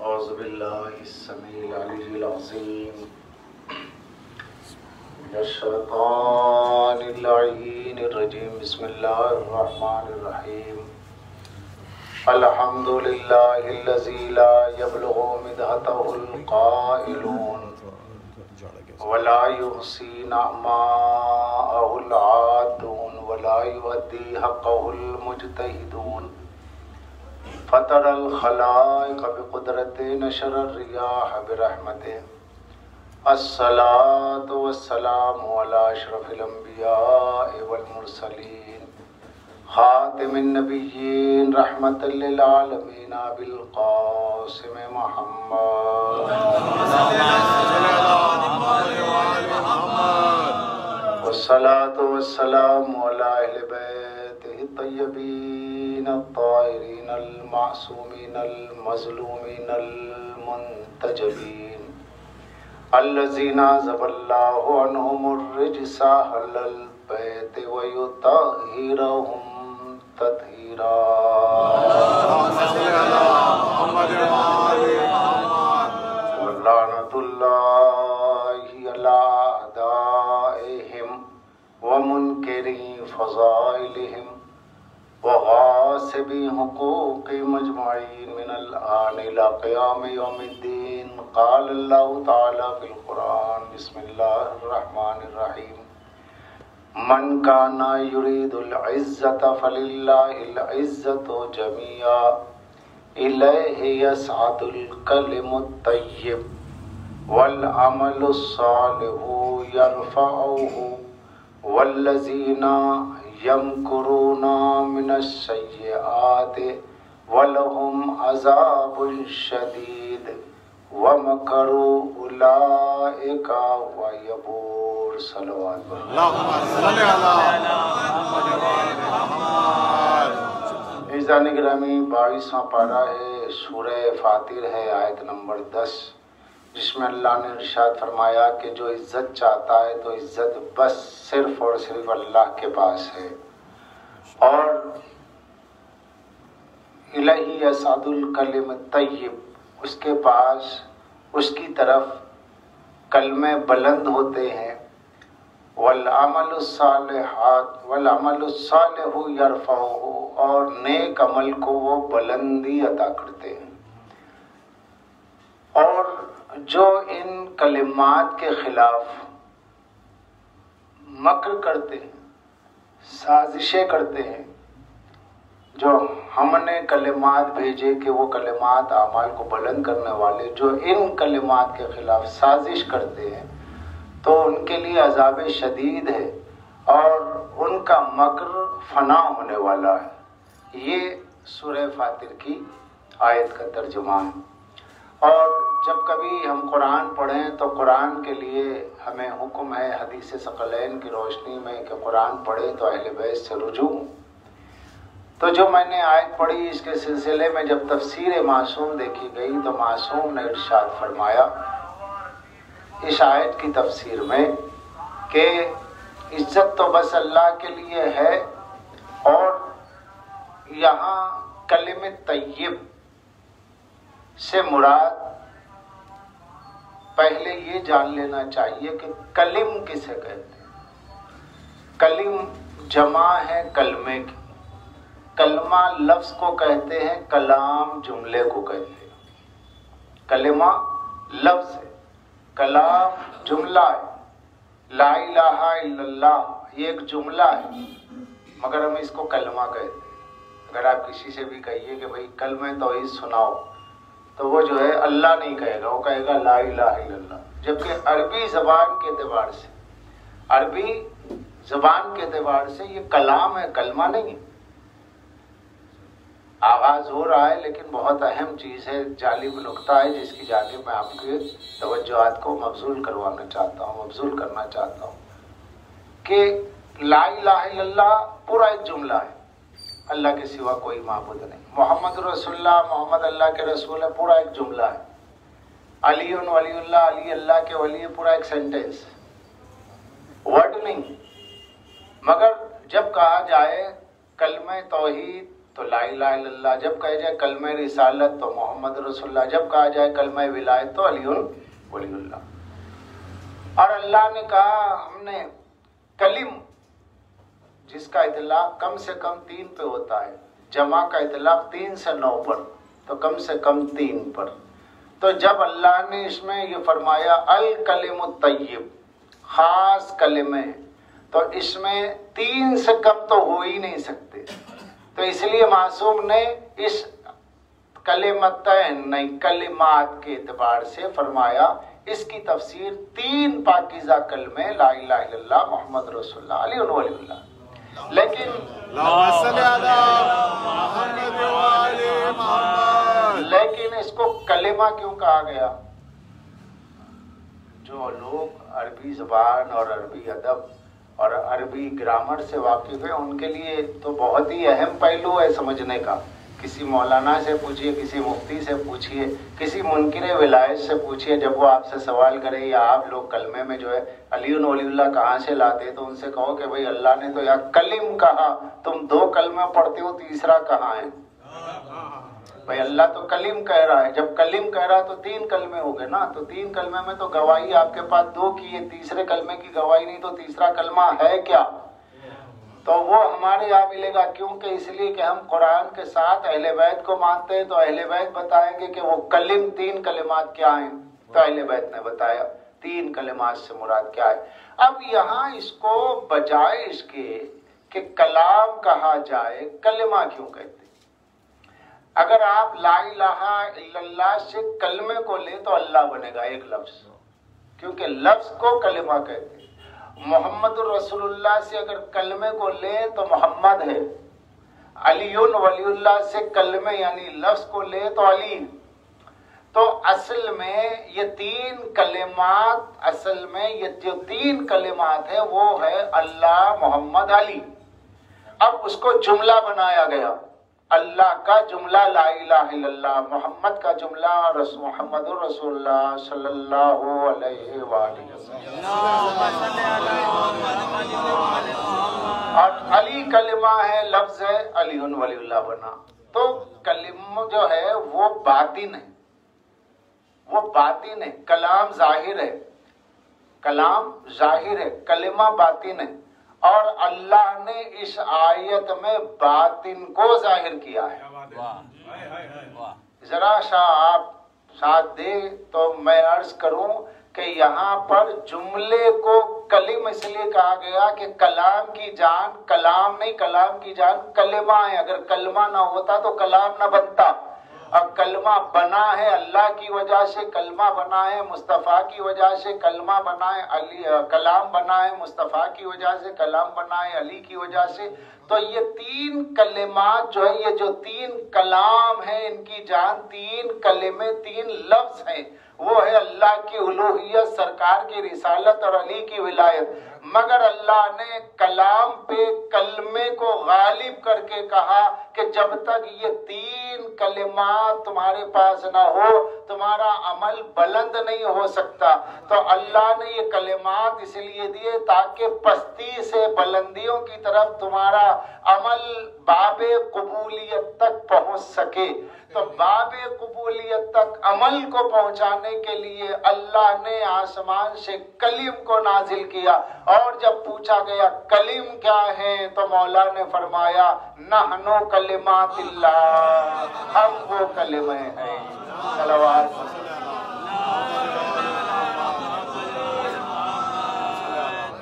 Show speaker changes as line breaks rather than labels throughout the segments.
اعوذ باللہ السمیع العلی العظیم من الشیطان اللعین الرجیم بسم اللہ الرحمن الرحیم الحمد للہ الذی لا یبلغ مدحتہ القائلون ولا يحصي نعماءه العادون ولا يؤدي حقه المجتهدون فطر الخلائق بقدرته نشر الرياح برحمته الصلاة والسلام على أشرف الأنبياء والمرسلين خاتم النبيين رحمة للعالمين أبي القاسم محمد والصلاة والسلام على أهل بيته الطيبين الطاهرين المعصومين المظلومين المنتجبين الذين عذب الله عنهم الرجس أهل البيت ويطهرهم تطهيرا ولعنة الله على أعدائهم ومنكري فضائلهم وغاصبي حقوق مجمعين من الآن إلى قيام يوم الدين قال الله تعالى في القرآن بسم الله الرحمن الرحيم من كان يريد العزة فلله العزة جميعا إليه يصعد الكلم الطيب والعمل الصالح يرفعه والذين يمكرون من السيئات ولهم عذاب شديد ومكروا أولئك ويبور صلوات
اللهم صل على محمد.
عزیزان گرامی، 22واں پارہ ہے، سورہ فاطر ہے، آیت نمبر 10، جس میں اللہ نے ارشاد فرمایا کہ جو عزت چاہتا ہے تو عزت بس صرف اور صرف اللہ کے پاس ہے، اور الہی یصعد الکلم الطیب، اس کے پاس اس کی طرف کلمے بلند ہوتے ہیں، والعمل الصالح یرفعہ، اور نیک عمل کو وہ بلندی عطا کرتے ہیں۔ اور جو ان کلمات کے خلاف مکر کرتے ہیں، سازشیں کرتے ہیں، جو ہم نے کلمات بھیجے کہ وہ کلمات اعمال کو بلند کرنے والے، جو ان کلمات کے خلاف سازش کرتے ہیں تو ان کے لیے عذاب شدید ہے اور ان کا مکر فنا ہونے والا ہے۔ یہ سورہ فاطر کی آیت کا ترجمہ ہے۔ اور جب کبھی ہم قرآن پڑھیں تو قرآن کے لیے ہمیں حکم ہے حدیث ثقلین کی روشنی میں کہ قرآن پڑھیں تو اہل بیت سے رجوع۔ تو جو میں نے آیت پڑھی، اس کے سلسلے میں جب تفسیر معصوم دیکھی گئی تو معصوم نے ارشاد فرمایا اس آیت کی تفسیر میں کہ عزت تو بس اللہ کے لیے ہے، اور یہاں کلم طیب سے مراد پہلے یہ جان لینا چاہیے کہ کلم کسے کہتے ہیں۔ کلم جمع ہے کلمے کی، کلمہ لفظ کو کہتے ہیں، کلام جملے کو کہتے ہیں۔ کلمہ لفظ ہے، کلام جملہ ہے۔ لا الہ الا اللہ یہ ایک جملہ ہے، مگر ہم اس کو کلمہ کہتے ہیں۔ اگر آپ کسی سے بھی کہیے کہ بھئی کلمہ توحید سناؤ تو وہ جو ہے اللہ نہیں کہے گا، وہ کہے گا لا الہ الا اللہ۔ جبکہ عربی زبان کے اعتبار سے، عربی زبان کے اعتبار سے یہ کلام ہے، کلمہ نہیں ہے۔ آغاز ہو رہا ہے لیکن بہت اہم چیز ہے، جالب نکتہ ہے جس کی جانب میں آپ کے توجہات کو مبذول کرنا چاہتا ہوں کہ لا الہ الا اللہ پورا ایک جملہ ہے، اللہ کے سوا کوئی معبود نہیں۔ محمد رسول اللہ، محمد اللہ کے رسول ہے، پورا ایک جملہ ہے۔ علی ولی اللہ، علی اللہ کے ولی ہے، پورا ایک سینٹینس، ورڈ نہیں۔ مگر جب کہا جائے کلمہ توحید تو لا الہ الا اللہ جب کہا جائے کلمہ رسالت تو محمد رسول اللہ، جب کہا جائے کلمہ ولایت تو علی ولی اللہ۔ اور اللہ نے کہا ہم نے کلم جس کا اطلاق کم سے کم 3 پہ ہوتا ہے، جمع کا اطلاق 3 سے 9 پر، تو کم سے کم 3 پر، تو جب اللہ نے اس میں یہ فرمایا الکلم الطیب خاص کلمے، تو اس میں 3 سے کم تو ہو ہی نہیں سکتے، تو اس لیے معصوم نے اس کلمتین نہیں کلمات کے اعتبار سے فرمایا اس کی تفسیر 3 پاکیزہ کلمے لا الہ الا اللہ محمد رسول اللہ علی ولی اللہ۔ لیکن اس کو کلمہ کیوں کہا گیا؟ جو لوگ عربی زبان اور عربی ادب اور عربی گرامر سے واقف ہیں ان کے لیے تو بہت ہی اہم پہلو ہے سمجھنے کا۔ کسی مولانا سے پوچھئے، کسی مفتی سے پوچھئے، کسی منکر ولایت سے پوچھئے، جب وہ آپ سے سوال کرے یا آپ لوگ کلمے میں جو ہے علی ولی اللہ کہاں سے لاتے، تو ان سے کہو کہ بھئی اللہ نے تو یا کلم کہا، تم 2 کلمے پڑھتے ہو، تیسرا کہاں ہے؟ بھئی اللہ تو کلم کہہ رہا ہے، جب کلم کہہ رہا ہے تو 3 کلمے ہو گئے نا، تو 3 کلمے میں تو گواہی آپ کے پاس 2 کی ہے، تیسرے کلمے کی گواہی نہیں، تو تیسرا کلمہ ہے کیا؟ تو وہ ہمارے یہاں ملے گا، کیونکہ اس لیے کہ ہم قرآن کے ساتھ اہل بیت کو مانتے ہیں، تو اہل بیت بتائیں گے کہ وہ کلم 3 کلمات کیا ہیں، تو اہل بیت نے بتایا 3 کلمات سے مراد کیا ہے۔ اب یہاں اس کو بجائے اس کے کہ کلام کہا جائے کلمہ کیوں کہتے ہیں؟ اگر آپ لا الہ الا اللہ سے کلمے کو لیں تو اللہ بنے گا ایک لفظ، کیونکہ لفظ کو کلمہ کہتے ہیں۔ محمد الرسول اللہ سے اگر کلمے کو لیں تو محمد ہے، علی ولی اللہ سے کلمے یعنی لفظ کو لیں تو علی۔ تو اصل میں یہ 3 کلمات، اصل میں یہ جو 3 کلمات ہیں وہ ہے اللہ محمد علی۔ اب اس کو جملہ بنایا گیا، اللہ کا جملہ لا الہ الا اللہ، محمد کا جملہ محمد الرسول اللہ صلی اللہ علیہ وآلہ وسلم، اور علی کلمہ ہے، لفظ ہے، علی ولی اللہ بنا۔ تو کلمہ جو ہے وہ باطن ہے، وہ باطن ہے، کلام ظاہر ہے، کلام ظاہر ہے، کلمہ باطن ہے، اور اللہ نے اس آیت میں باطن کو ظاہر کیا ہے۔ ذرا سا آپ ساتھ دیں تو میں عرض کروں کہ یہاں پر جملے کو کلم اس لیے کہا گیا کہ کلام کی جان، کلام نہیں، کلام کی جان کلمہ ہے، اگر کلمہ نہ ہوتا تو کلام نہ بنتا، اور کلمہ بنا ہے اللہ کی وجہ سے، کلمہ بنا ہے مصطفیٰ کی وجہ سے، کلمہ بنا ہے علی، کلام بنا ہے مصطفیٰ کی وجہ سے، کلام بنا ہے علی کی وجہ سے۔ تو یہ 3 کلمات جو ہے، یہ جو 3 کلام ہیں، ان کی جان 3 کلمے، 3 لفظ ہیں، وہ ہے اللہ کی الوہیت، سرکار کی رسالت اور علی کی ولایت۔ مگر اللہ نے کلام پہ کلمے کو غالب کر کے کہا کہ جب تک یہ 3 کلمات تمہارے پاس نہ ہو تمہارا عمل بلند نہیں ہو سکتا۔ تو اللہ نے یہ کلمات اس لیے دیے تاکہ پستی سے بلندیوں کی طرف تمہارا عمل باب قبولیت تک پہنچ سکے۔ تو باب قبولیت تک عمل کو پہنچانے کے لیے اللہ نے آسمان سے کلم کو نازل کیا، اور جب پوچھا گیا کلم کیا ہے تو مولا نے فرمایا نحنو کلمات اللہ، ہم وہ کلمے ہیں۔ صلوات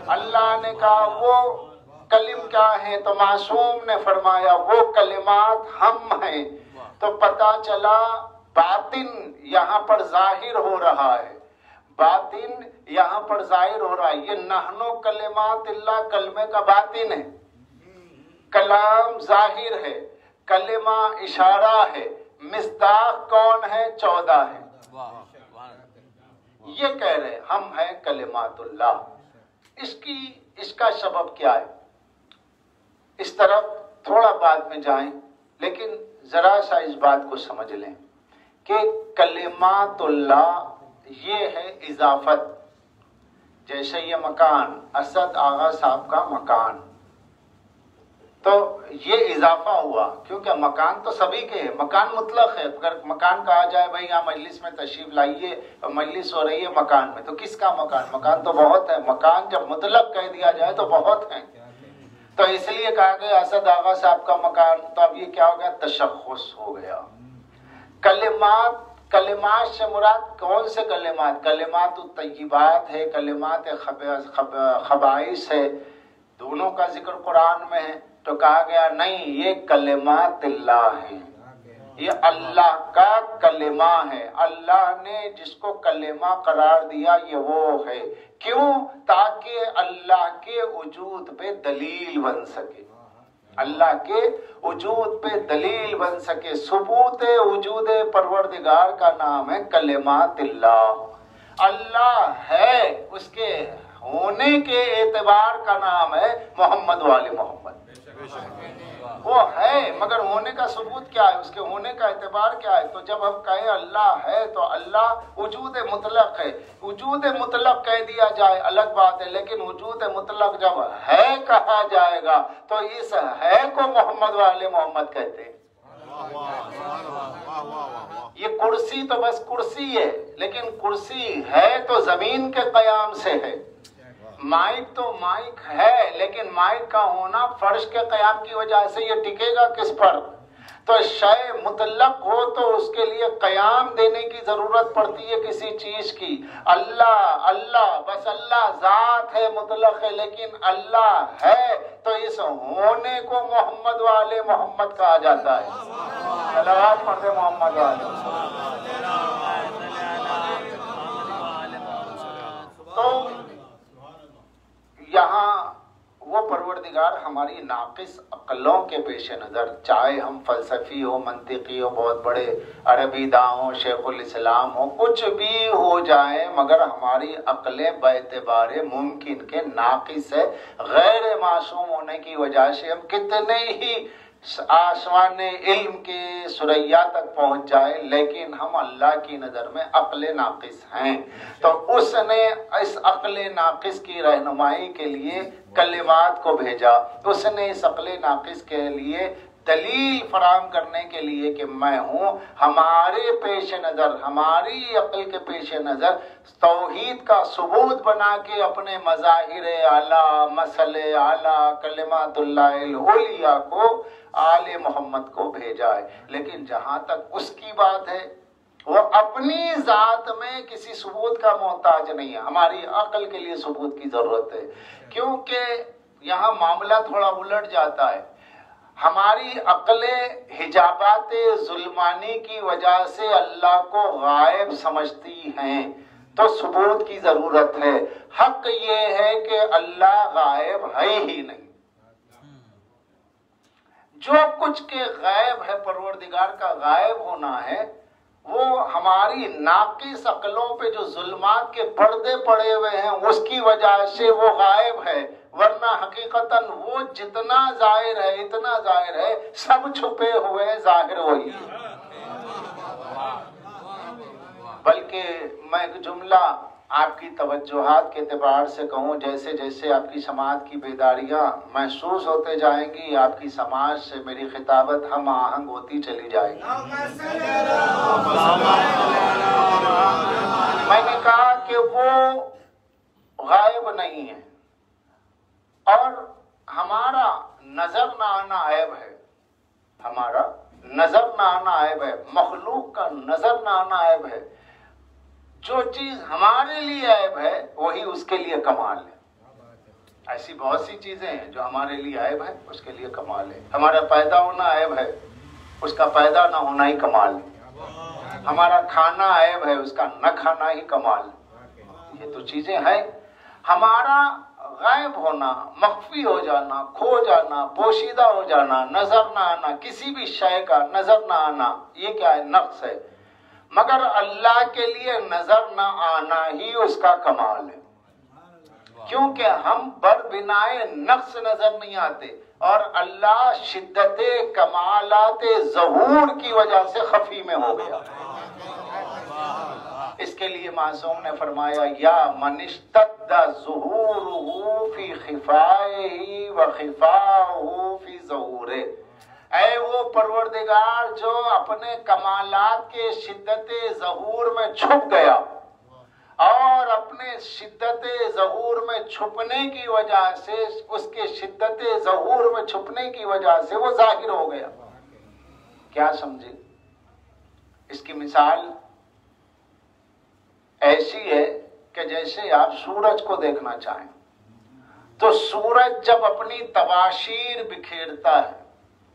اللہ نے کہا وہ کلم کیا ہے تو معصوم نے فرمایا وہ کلمات ہم ہیں۔ تو پتہ چلا باطن یہاں پر ظاہر ہو رہا ہے، باطن یہاں پر ظاہر ہو رہا ہے۔ یہ نحنو کلمات اللہ کلمے کا باطن ہے، کلام ظاہر ہے، کلمہ اشارہ ہے، مصداق کون ہے؟ 14 ہے۔ یہ کہہ رہے ہم ہیں کلمات اللہ۔ اس کا سبب کیا ہے؟ اس طرف تھوڑا بعد میں جائیں، لیکن ذرا سا اس بات کو سمجھ لیں کہ کلمات اللہ یہ ہے اضافت۔ جیسے یہ مکان، اسد آغا صاحب کا مکان، تو یہ اضافہ ہوا، کیونکہ مکان تو سبھی کے ہے، مکان مطلق ہے. اگر مکان کہا جائے بھائی یہاں مجلس میں تشریف لائیے، مجلس ہو رہی ہے مکان میں، تو کس کا مکان؟ مکان تو بہت ہے. مکان جب مطلق کہہ دیا جائے تو بہت ہیں. تو اس لیے کہا گیا اسد آغا صاحب کا مکان. تو اب یہ کیا ہو گیا؟ تشخص ہو گیا. کلمات سے مراد کون سے کلمات؟ کلمات الطیبات ہے، کلمات خبائث ہے، دونوں کا ذکر قرآن میں ہے. تو کہا گیا نہیں، یہ کلمات اللہ ہیں، یہ اللہ کا کلمہ ہے. اللہ نے جس کو کلمہ قرار دیا یہ وہ ہے. کیوں؟ تاکہ اللہ کے وجود پہ دلیل بن سکے، اللہ کے وجود پہ دلیل بن سکے. ثبوت وجود پروردگار کا نام ہے کلمات اللہ. اللہ ہے، اس کے ہونے کے اعتبار کا نام ہے محمد وآل محمد. وہ ہے، مگر ہونے کا ثبوت کیا ہے؟ اس کے ہونے کا اعتبار کیا ہے؟ تو جب ہم کہیں اللہ ہے تو اللہ وجود مطلق ہے. وجود مطلق کہہ دیا جائے الگ بات ہے، لیکن وجود مطلق جب ہے کہا جائے گا تو اس ہے کو محمد والے محمد کہتے ہیں. یہ کرسی تو بس کرسی ہے، لیکن کرسی ہے تو زمین کے قیام سے ہے. مائک تو مائک ہے، لیکن مائک کا ہونا فرش کے قیام کی وجہ سے. یہ ٹکے گا کس پر؟ تو شے مطلق ہو تو اس کے لیے قیام دینے کی ضرورت پڑتی ہے کسی چیز کی. اللہ بس اللہ ذات ہے، مطلق ہے، لیکن اللہ ہے تو اس ہونے کو محمد والے محمد کہا جاتا ہے. صلوات پڑھتے محمد والے. تو یہاں وہ پروردگار ہماری ناقص عقلوں کے پیش نظر، چاہے ہم فلسفی ہو، منطقی ہو، بہت بڑے عربی داں ہو، شیخ الاسلام ہو، کچھ بھی ہو جائے، مگر ہماری عقلیں باعتبار ممکن کے ناقص ہے. غیر معصوم ہونے کی وجہ سے ہم کتنے ہی آسمان علم کے ثریا تک پہنچ جائے، لیکن ہم اللہ کی نظر میں عقل ناقص ہیں. تو اس نے اس عقل ناقص کی رہنمائی کے لیے کلمات کو بھیجا. اس نے اس عقل ناقص کے لیے دلیل فراہم کرنے کے لیے کہ میں ہوں. ہمارے پیش نظر، ہماری عقل کے پیش نظر توحید کا ثبوت بنا کے اپنے مظاہر اعلیٰ، مسئلے اعلیٰ، کلمات اللہ العلیٰ کو، آل محمد کو بھیجا ہے. لیکن جہاں تک اس کی بات ہے، وہ اپنی ذات میں کسی ثبوت کا محتاج نہیں ہے. ہماری عقل کے لیے ثبوت کی ضرورت ہے، کیونکہ یہاں معاملہ تھوڑا الٹ جاتا ہے. ہماری عقلیں حجابات ظلمانی کی وجہ سے اللہ کو غائب سمجھتی ہیں، تو ثبوت کی ضرورت ہے. حق یہ ہے کہ اللہ غائب ہے ہی نہیں. جو کچھ کے غائب ہے، پروردگار کا غائب ہونا ہے، وہ ہماری ناقص عقلوں پہ جو ظلمات کے پردے پڑے ہوئے ہیں اس کی وجہ سے وہ غائب ہے. ورنہ حقیقتاً وہ جتنا ظاہر ہے، اتنا ظاہر ہے، سب چھپے ہوئے ظاہر وہی ہے. بلکہ میں ایک جملہ آپ کی توجہات کے اعتبار سے کہوں، جیسے جیسے آپ کی سماعت کی بیداریاں محسوس ہوتے جائیں گی، آپ کی سماعت سے میری خطابت ہم آہنگ ہوتی چلی جائے گی. میں نے کہا کہ وہ غائب نہیں ہے، اور ہمارا نظر نہ آنا عیب ہے. ہمارا نظر نہ آنا عیب ہے، مخلوق کا نظر نہ آنا عیب ہے. جو چیز ہمارے لیے عیب ہے وہی اس کے لیے کمال ہے. ایسی بہت سی چیزیں ہیں جو ہمارے لیے عیب ہے، اس کے لیے کمال ہے. ہمارا پیدا ہونا عیب ہے، اس کا پیدا نہ ہونا ہی کمال ہے. ہمارا کھانا عیب ہے، اس کا نہ کھانا ہی کمال ہے. یہ تو چیزیں ہیں. ہمارا غائب ہونا، مخفی ہو جانا، کھو جانا، پوشیدہ ہو جانا، نظر نہ آنا، کسی بھی شے کا نظر نہ آنا، یہ کیا ہے؟ نقص ہے. مگر اللہ کے لیے نظر نہ آنا ہی اس کا کمال ہے، کیونکہ ہم بر بنائے نقص نظر نہیں آتے، اور اللہ شدت کمالات ظہور کی وجہ سے خفی میں ہو گیا. اس کے لیے معصوم نے فرمایا یا من اشتد ظہورہ فی خفائہ و خفاہ فی ظہورہ، اے وہ پروردگار جو اپنے کمالات کے شدت ظہور میں چھپ گیا اور اپنے شدت ظہور میں چھپنے کی وجہ سے، اس کے شدت ظہور میں چھپنے کی وجہ سے وہ ظاہر ہو گیا۔ کیا سمجھے؟ اس کی مثال ایسی ہے کہ جیسے آپ سورج کو دیکھنا چاہیں تو سورج جب اپنی تباشیر بکھیرتا ہے،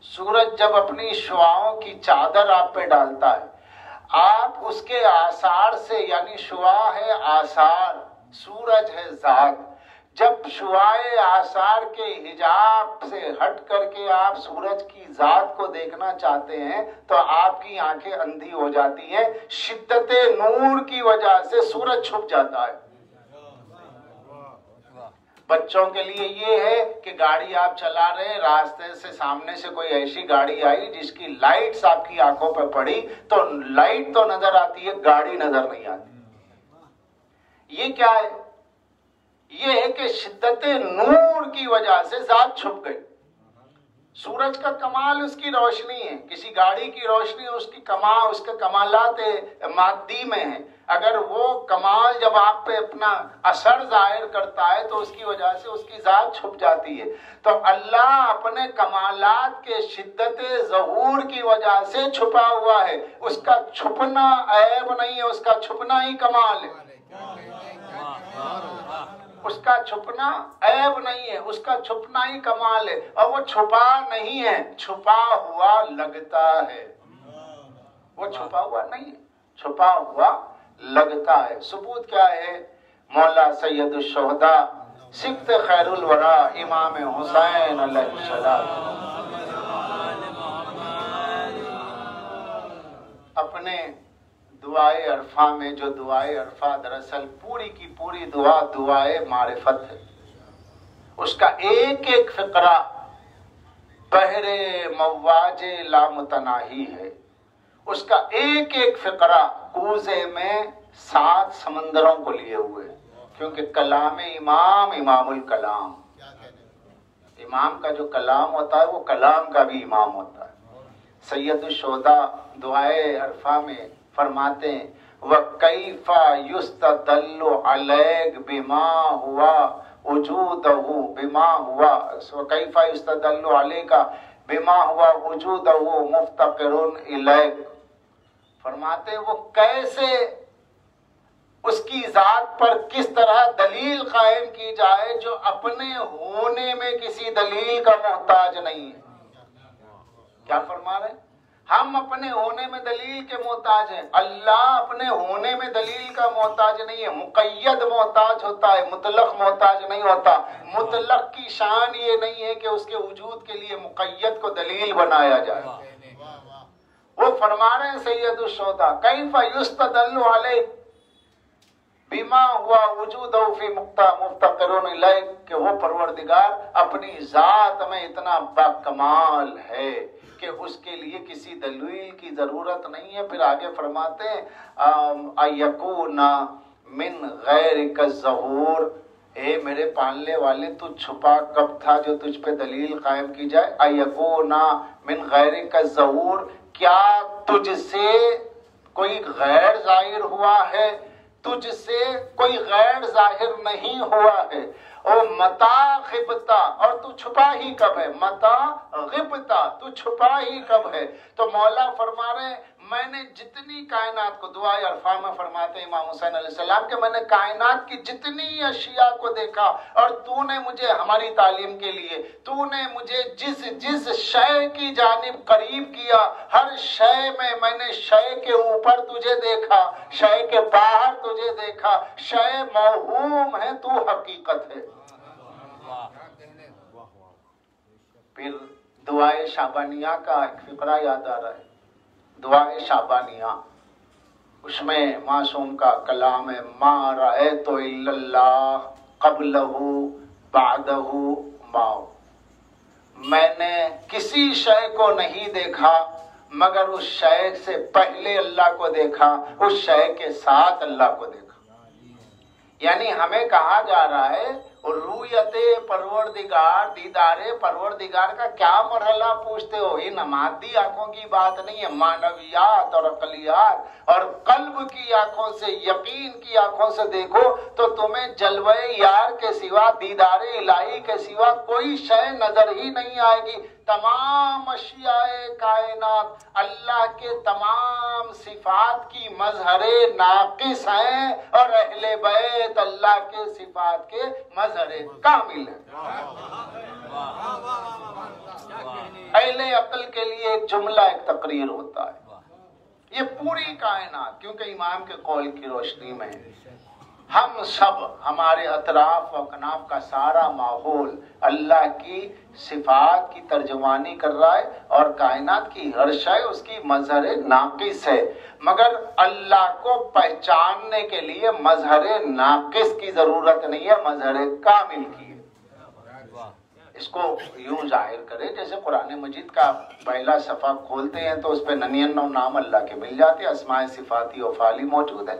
سورج جب اپنی شعاعوں کی چادر آپ پہ ڈالتا ہے، آپ اس کے آثار سے، یعنی شعاع ہے آثار، سورج ہے ذات، جب شعاع آثار کے حجاب سے ہٹ کر کے آپ سورج کی ذات کو دیکھنا چاہتے ہیں تو آپ کی آنکھیں اندھی ہو جاتی ہیں، شدت نور کی وجہ سے سورج چھپ جاتا ہے۔ بچوں کے لیے یہ ہے کہ گاڑی آپ چلا رہے ہیں، راستے سے سامنے سے کوئی ایسی گاڑی آئی جس کی لائٹس آپ کی آنکھوں پہ پڑی تو لائٹ تو نظر آتی ہے، گاڑی نظر نہیں آتی۔ یہ کیا ہے؟ یہ ہے کہ شدت نور کی وجہ سے ذات چھپ گئی۔ سورج کا کمال اس کی روشنی ہے، کسی گاڑی کی روشنی اس کے کمالات مادی میں ہے، اگر وہ کمال جب آپ پہ اپنا اثر ظاہر کرتا ہے تو اس کی وجہ سے اس کی ذات چھپ جاتی ہے۔ تو اللہ اپنے کمالات کے شدت ظہور کی وجہ سے چھپا ہوا ہے، اس کا چھپنا عیب نہیں ہے، اس کا چھپنا ہی کمال ہے، اس کا چھپنا عیب نہیں ہے، اس کا چھپنا ہی کمال ہے، اور وہ چھپا نہیں ہے، چھپا ہوا لگتا ہے، وہ چھپا ہوا نہیں ہے، چھپا ہوا لگتا ہے۔ ثبوت کیا ہے؟ مولا سید الشہداء سبط خیر الورا امام حسین علیہ السلام اپنے دعائے عرفہ میں، جو دعائے عرفہ دراصل پوری کی پوری دعائے معرفت ہے، اس کا ایک ایک فقرہ بحر مواج لامتناہی ہے، اس کا ایک ایک فقرہ کوزے میں 7 سمندروں کو لیے ہوئے، کیونکہ کلام امام الکلام، امام کا جو کلام ہوتا ہے وہ کلام کا بھی امام ہوتا ہے۔ سید الشہداء دعائے عرفہ میں فرماتے ہیں وَكَيْفَ يُسْتَدَلُّ عَلَيْكَ بِمَا هُوَ وُجُودَهُ بِمَا هُوَ وَكَيْفَ يُسْتَدَلُّ عَلَيْكَ بِمَا هُوَ وُجُودَهُ مُفْتَقِرٌ إِلَيْكَ، فرماتے ہیں وہ کیسے اس کی ذات پر کس طرح دلیل قائم کی جائے جو اپنے ہونے میں کسی دلیل کا محتاج نہیں ہے۔ کیا فرما رہے ہیں؟ ہم اپنے ہونے میں دلیل کے محتاج ہیں، اللہ اپنے ہونے میں دلیل کا محتاج نہیں ہے، مقید محتاج ہوتا ہے، مطلق محتاج نہیں ہوتا۔ مطلق کی شان یہ نہیں ہے کہ اس کے وجود کے لیے مقید کو دلیل بنایا جائے۔ وہ فرما رہے ہیں سید الشہداء کیف یستدل علیہ بما ہوا وجودہ فی مفتقرون الیہ، کہ وہ پروردگار اپنی ذات میں اتنا باکمال ہے کہ اس کے لیے کسی دلیل کی ضرورت نہیں ہے۔ پھر آگے فرماتے ہیں ایکون من غیرک الظہور، اے میرے پالنے والے تو چھپا کب تھا جو تجھ پہ دلیل قائم کی جائے؟ ایکون من غیرک الظہور، کیا تجھ سے کوئی غیر ظاہر ہوا ہے؟ تجھ سے کوئی غیر ظاہر نہیں ہوا ہے۔ اور متا غبتا، اور تو چھپا ہی کب ہے؟ متا غبتا، تو چھپا ہی کب ہے؟ تو مولا فرما رہے ہیں میں نے جتنی کائنات کو، دعائے عرفہ میں فرماتے ہیں امام حسین علیہ السلام کہ میں نے کائنات کی جتنی اشیاء کو دیکھا اور تو نے مجھے ہماری تعلیم کے لیے، تو نے مجھے جس شے کی جانب قریب کیا، ہر شے میں نے شے کے اوپر تجھے دیکھا، شے کے باہر تجھے دیکھا، شے موہوم ہے تو حقیقت ہے۔ پھر دعائے شعبانیہ کا ایک فقرہ یاد آ رہا ہے، دعائے شعبانیہ، اس میں معصوم کا کلام ہے ما رأیت الا اللہ قبلہ بعدہ ما، میں نے کسی شے کو نہیں دیکھا مگر اس شے سے پہلے اللہ کو دیکھا، اس شے کے ساتھ اللہ کو دیکھا۔ یعنی ہمیں کہا جا رہا ہے رویت پروردگار، دیدار پروردگار کا کیا مرحلہ پوچھتے ہو؟ یہ مادی آنکھوں کی بات نہیں ہے، معنویات اور عقلیات اور قلب کی آنکھوں سے، یقین کی آنکھوں سے دیکھو تو تمہیں جلوہ یار کے سوا، دیدار الہی کے سوا کوئی شے نظر ہی نہیں آئے گی۔ تمام اشیاء کائنات اللہ کے تمام صفات کی مظہر ناقص ہیں، اور اہل بیت اللہ کے صفات کے مظہر کامل ہیں۔ اہل عقل کے لیے ایک جملہ، ایک تقریر ہوتا ہے، یہ پوری کائنات کیونکہ امام کے قول کی روشنی میں ہم سب، ہمارے اطراف و اکناف کا سارا ماحول اللہ کی صفات کی ترجمانی کر رہا ہے، اور کائنات کی ہر شے اس کی مظہر ناقص ہے، مگر اللہ کو پہچاننے کے لیے مظہر ناقص کی ضرورت نہیں ہے، مظہر کامل کی ہے۔ اس کو یوں ظاہر کرے جیسے قرآن مجید کا پہلا صفحہ کھولتے ہیں تو اس پہ 99 نام اللہ کے مل جاتے ہیں، اسماء صفاتی و فعالی موجود ہے،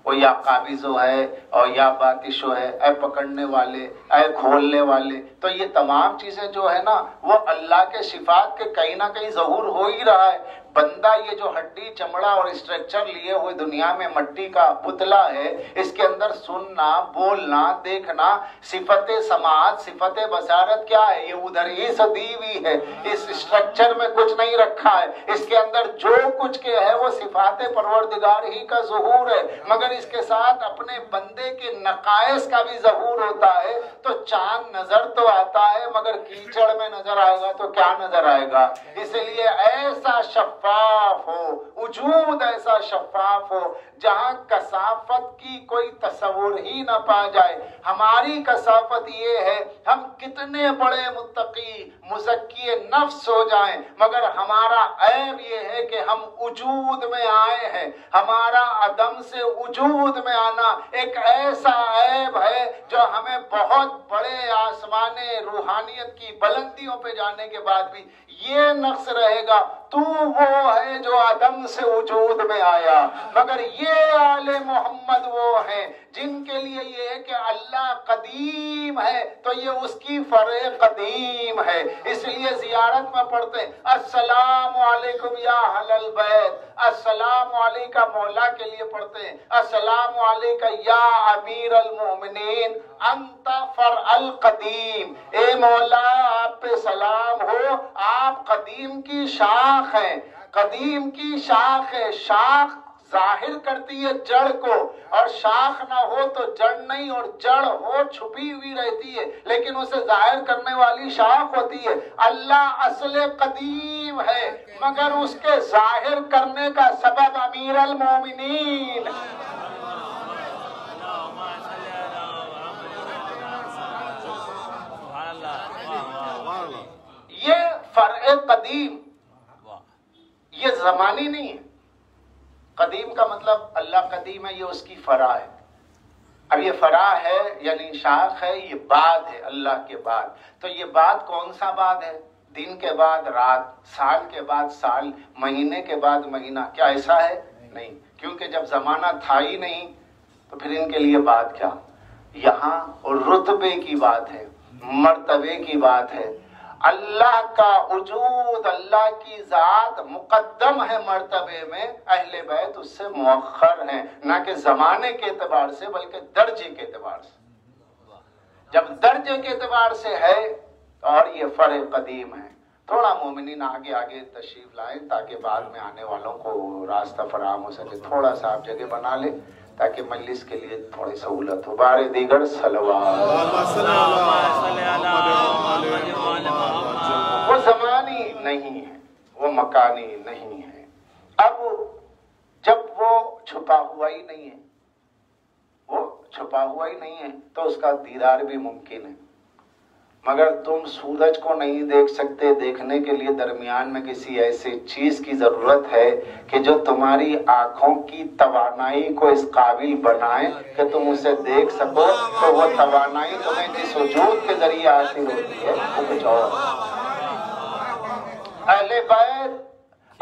وہ یا قابض ہے اور یا باطش ہے، اے پکڑنے والے، اے کھولنے والے، تو یہ تمام چیزیں جو ہے نا وہ اللہ کے صفات کے کہیں نہ کہیں ظہور ہو ہی رہا ہے۔ بندہ یہ جو ہڈی چمڑا اور اسٹرکچر لیے ہوئے دنیا میں مٹی کا پتلا ہے، اس کے اندر سننا، بولنا، دیکھنا، صفت سماعت، صفت بصارت کیا ہے؟ یہ ادھر ہی سے دی ہوئی ہے، اس اسٹرکچر میں کچھ نہیں رکھا ہے، اس کے اندر جو کچھ کے ہے وہ صفات پروردگار ہی کا ظہور ہے، مگر اس کے ساتھ اپنے بندے کے نقائص کا بھی ظہور ہوتا ہے۔ تو چاند نظر تو آتا ہے مگر کیچڑ میں نظر آئے گا تو کیا نظر آئے گا؟ اس لیے ایسا شفاف ہو، وجود ایسا شفاف ہو جہاں کثافت کی کوئی تصور ہی نہ پا جائے۔ ہماری کثافت یہ ہے ہم کتنے بڑے متقی مزکی نفس ہو جائیں، مگر ہمارا عیب یہ ہے کہ ہم وجود میں آئے ہیں۔ ہمارا عدم سے وجود میں آنا ایک ایسا عیب ہے جو ہمیں بہت بڑے آسمان روحانیت کی بلندیوں پہ جانے کے بعد بھی یہ نقص رہے گا، تو وہ ہے جو عدم سے وجود میں آیا، مگر یہ آل محمد وہ ہیں جن کے لیے یہ ہے کہ اللہ قدیم ہے تو یہ اس کی فرع قدیم ہے۔ اس لیے زیارت میں پڑھتے ہیں السلام علیکم یا اہل البیت، السلام علیکہ مولا کے لیے پڑھتے ہیں السلام علیکہ یا امیر المومنین انت فرع القدیم، اے مولا آپ پہ سلام ہو، آپ قدیم کی شاخ ہیں، قدیم کی شاخ ہے۔ شاخ ظاہر کرتی ہے جڑ کو، اور شاخ نہ ہو تو جڑ نہیں، اور جڑ ہو چھپی ہوئی رہتی ہے، لیکن اسے ظاہر کرنے والی شاخ ہوتی ہے۔ اللہ اصل قدیم ہے مگر اس کے ظاہر کرنے کا سبب امیر المومنین۔ یہ فرع قدیم، یہ زمانی نہیں ہے۔ قدیم کا مطلب اللہ قدیم ہے، یہ اس کی فرع ہے۔ اب یہ فرع ہے یعنی شاخ ہے، یہ بعد ہے اللہ کے بعد۔ تو یہ بعد کون سا بعد ہے؟ دن کے بعد رات، سال کے بعد سال، مہینے کے بعد مہینہ، کیا ایسا ہے؟ نہیں، کیونکہ جب زمانہ تھا ہی نہیں تو پھر ان کے لیے بات کیا؟ یہاں رتبے کی بات ہے، مرتبے کی بات ہے۔ اللہ کا وجود، اللہ کی ذات مقدم ہے مرتبے میں، اہل بیت اس سے مؤخر ہیں، نہ کہ زمانے کے اعتبار سے بلکہ درجے کے اعتبار سے۔ جب درجے کے اعتبار سے ہے اور یہ فرع قدیم ہے۔ تھوڑا مومنین آگے آگے تشریف لائیں تاکہ بعد میں آنے والوں کو راستہ فراہم ہو سکے، تھوڑا سا آپ جگہ بنا لیں تاکہ مجلس کے لیے تھوڑی سہولت ہو۔ بار دیگر صلوات۔ وہ زمانی نہیں ہے، وہ مکانی نہیں ہے۔ اب جب وہ چھپا ہوا ہی نہیں ہے، وہ چھپا ہوا ہی نہیں ہے تو اس کا دیدار بھی ممکن ہے، مگر تم سورج کو نہیں دیکھ سکتے۔ دیکھنے کے لیے درمیان میں کسی ایسی چیز کی ضرورت ہے کہ جو تمہاری آنکھوں کی توانائی کو اس قابل بنائے کہ تم اسے دیکھ سکو، تو وہ توانائی تمہیں جس وجود کے ذریعے حاصل ہوتی ہے وہ کچھ اور۔ اہل بیت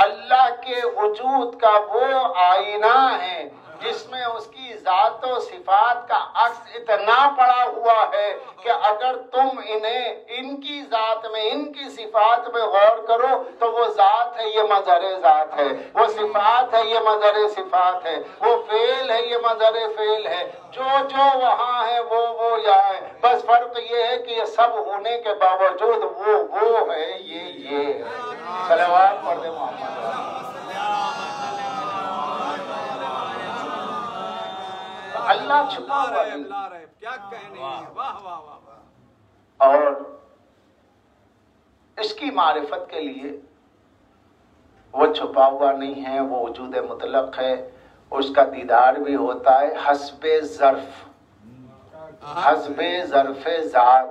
اللہ کے وجود کا وہ آئینہ ہے جس میں اس کی ذات و صفات کا عکس اتنا پڑا ہوا ہے کہ اگر تم انہیں ان کی ذات میں ان کی صفات میں غور کرو تو وہ ذات ہے یہ مظہر ذات ہے، وہ صفات ہے یہ مظہر صفات ہے، وہ فعل ہے یہ مظہر فعل ہے، جو وہاں ہے وہ یہاں ہے، بس فرق یہ ہے کہ یہ سب ہونے کے باوجود وہ ہے یہ ہے۔ صلوات پڑھ دے محمد۔ اللہ چھپا ہوا نہیں،
کیا کہنے ہیں، واہ واہ واہ۔
اور اس کی معرفت کے لیے وہ چھپا ہوا نہیں ہے، وہ وجود مطلق ہے، اس کا دیدار بھی ہوتا ہے حسب ظرف، حسب ظرف ذات۔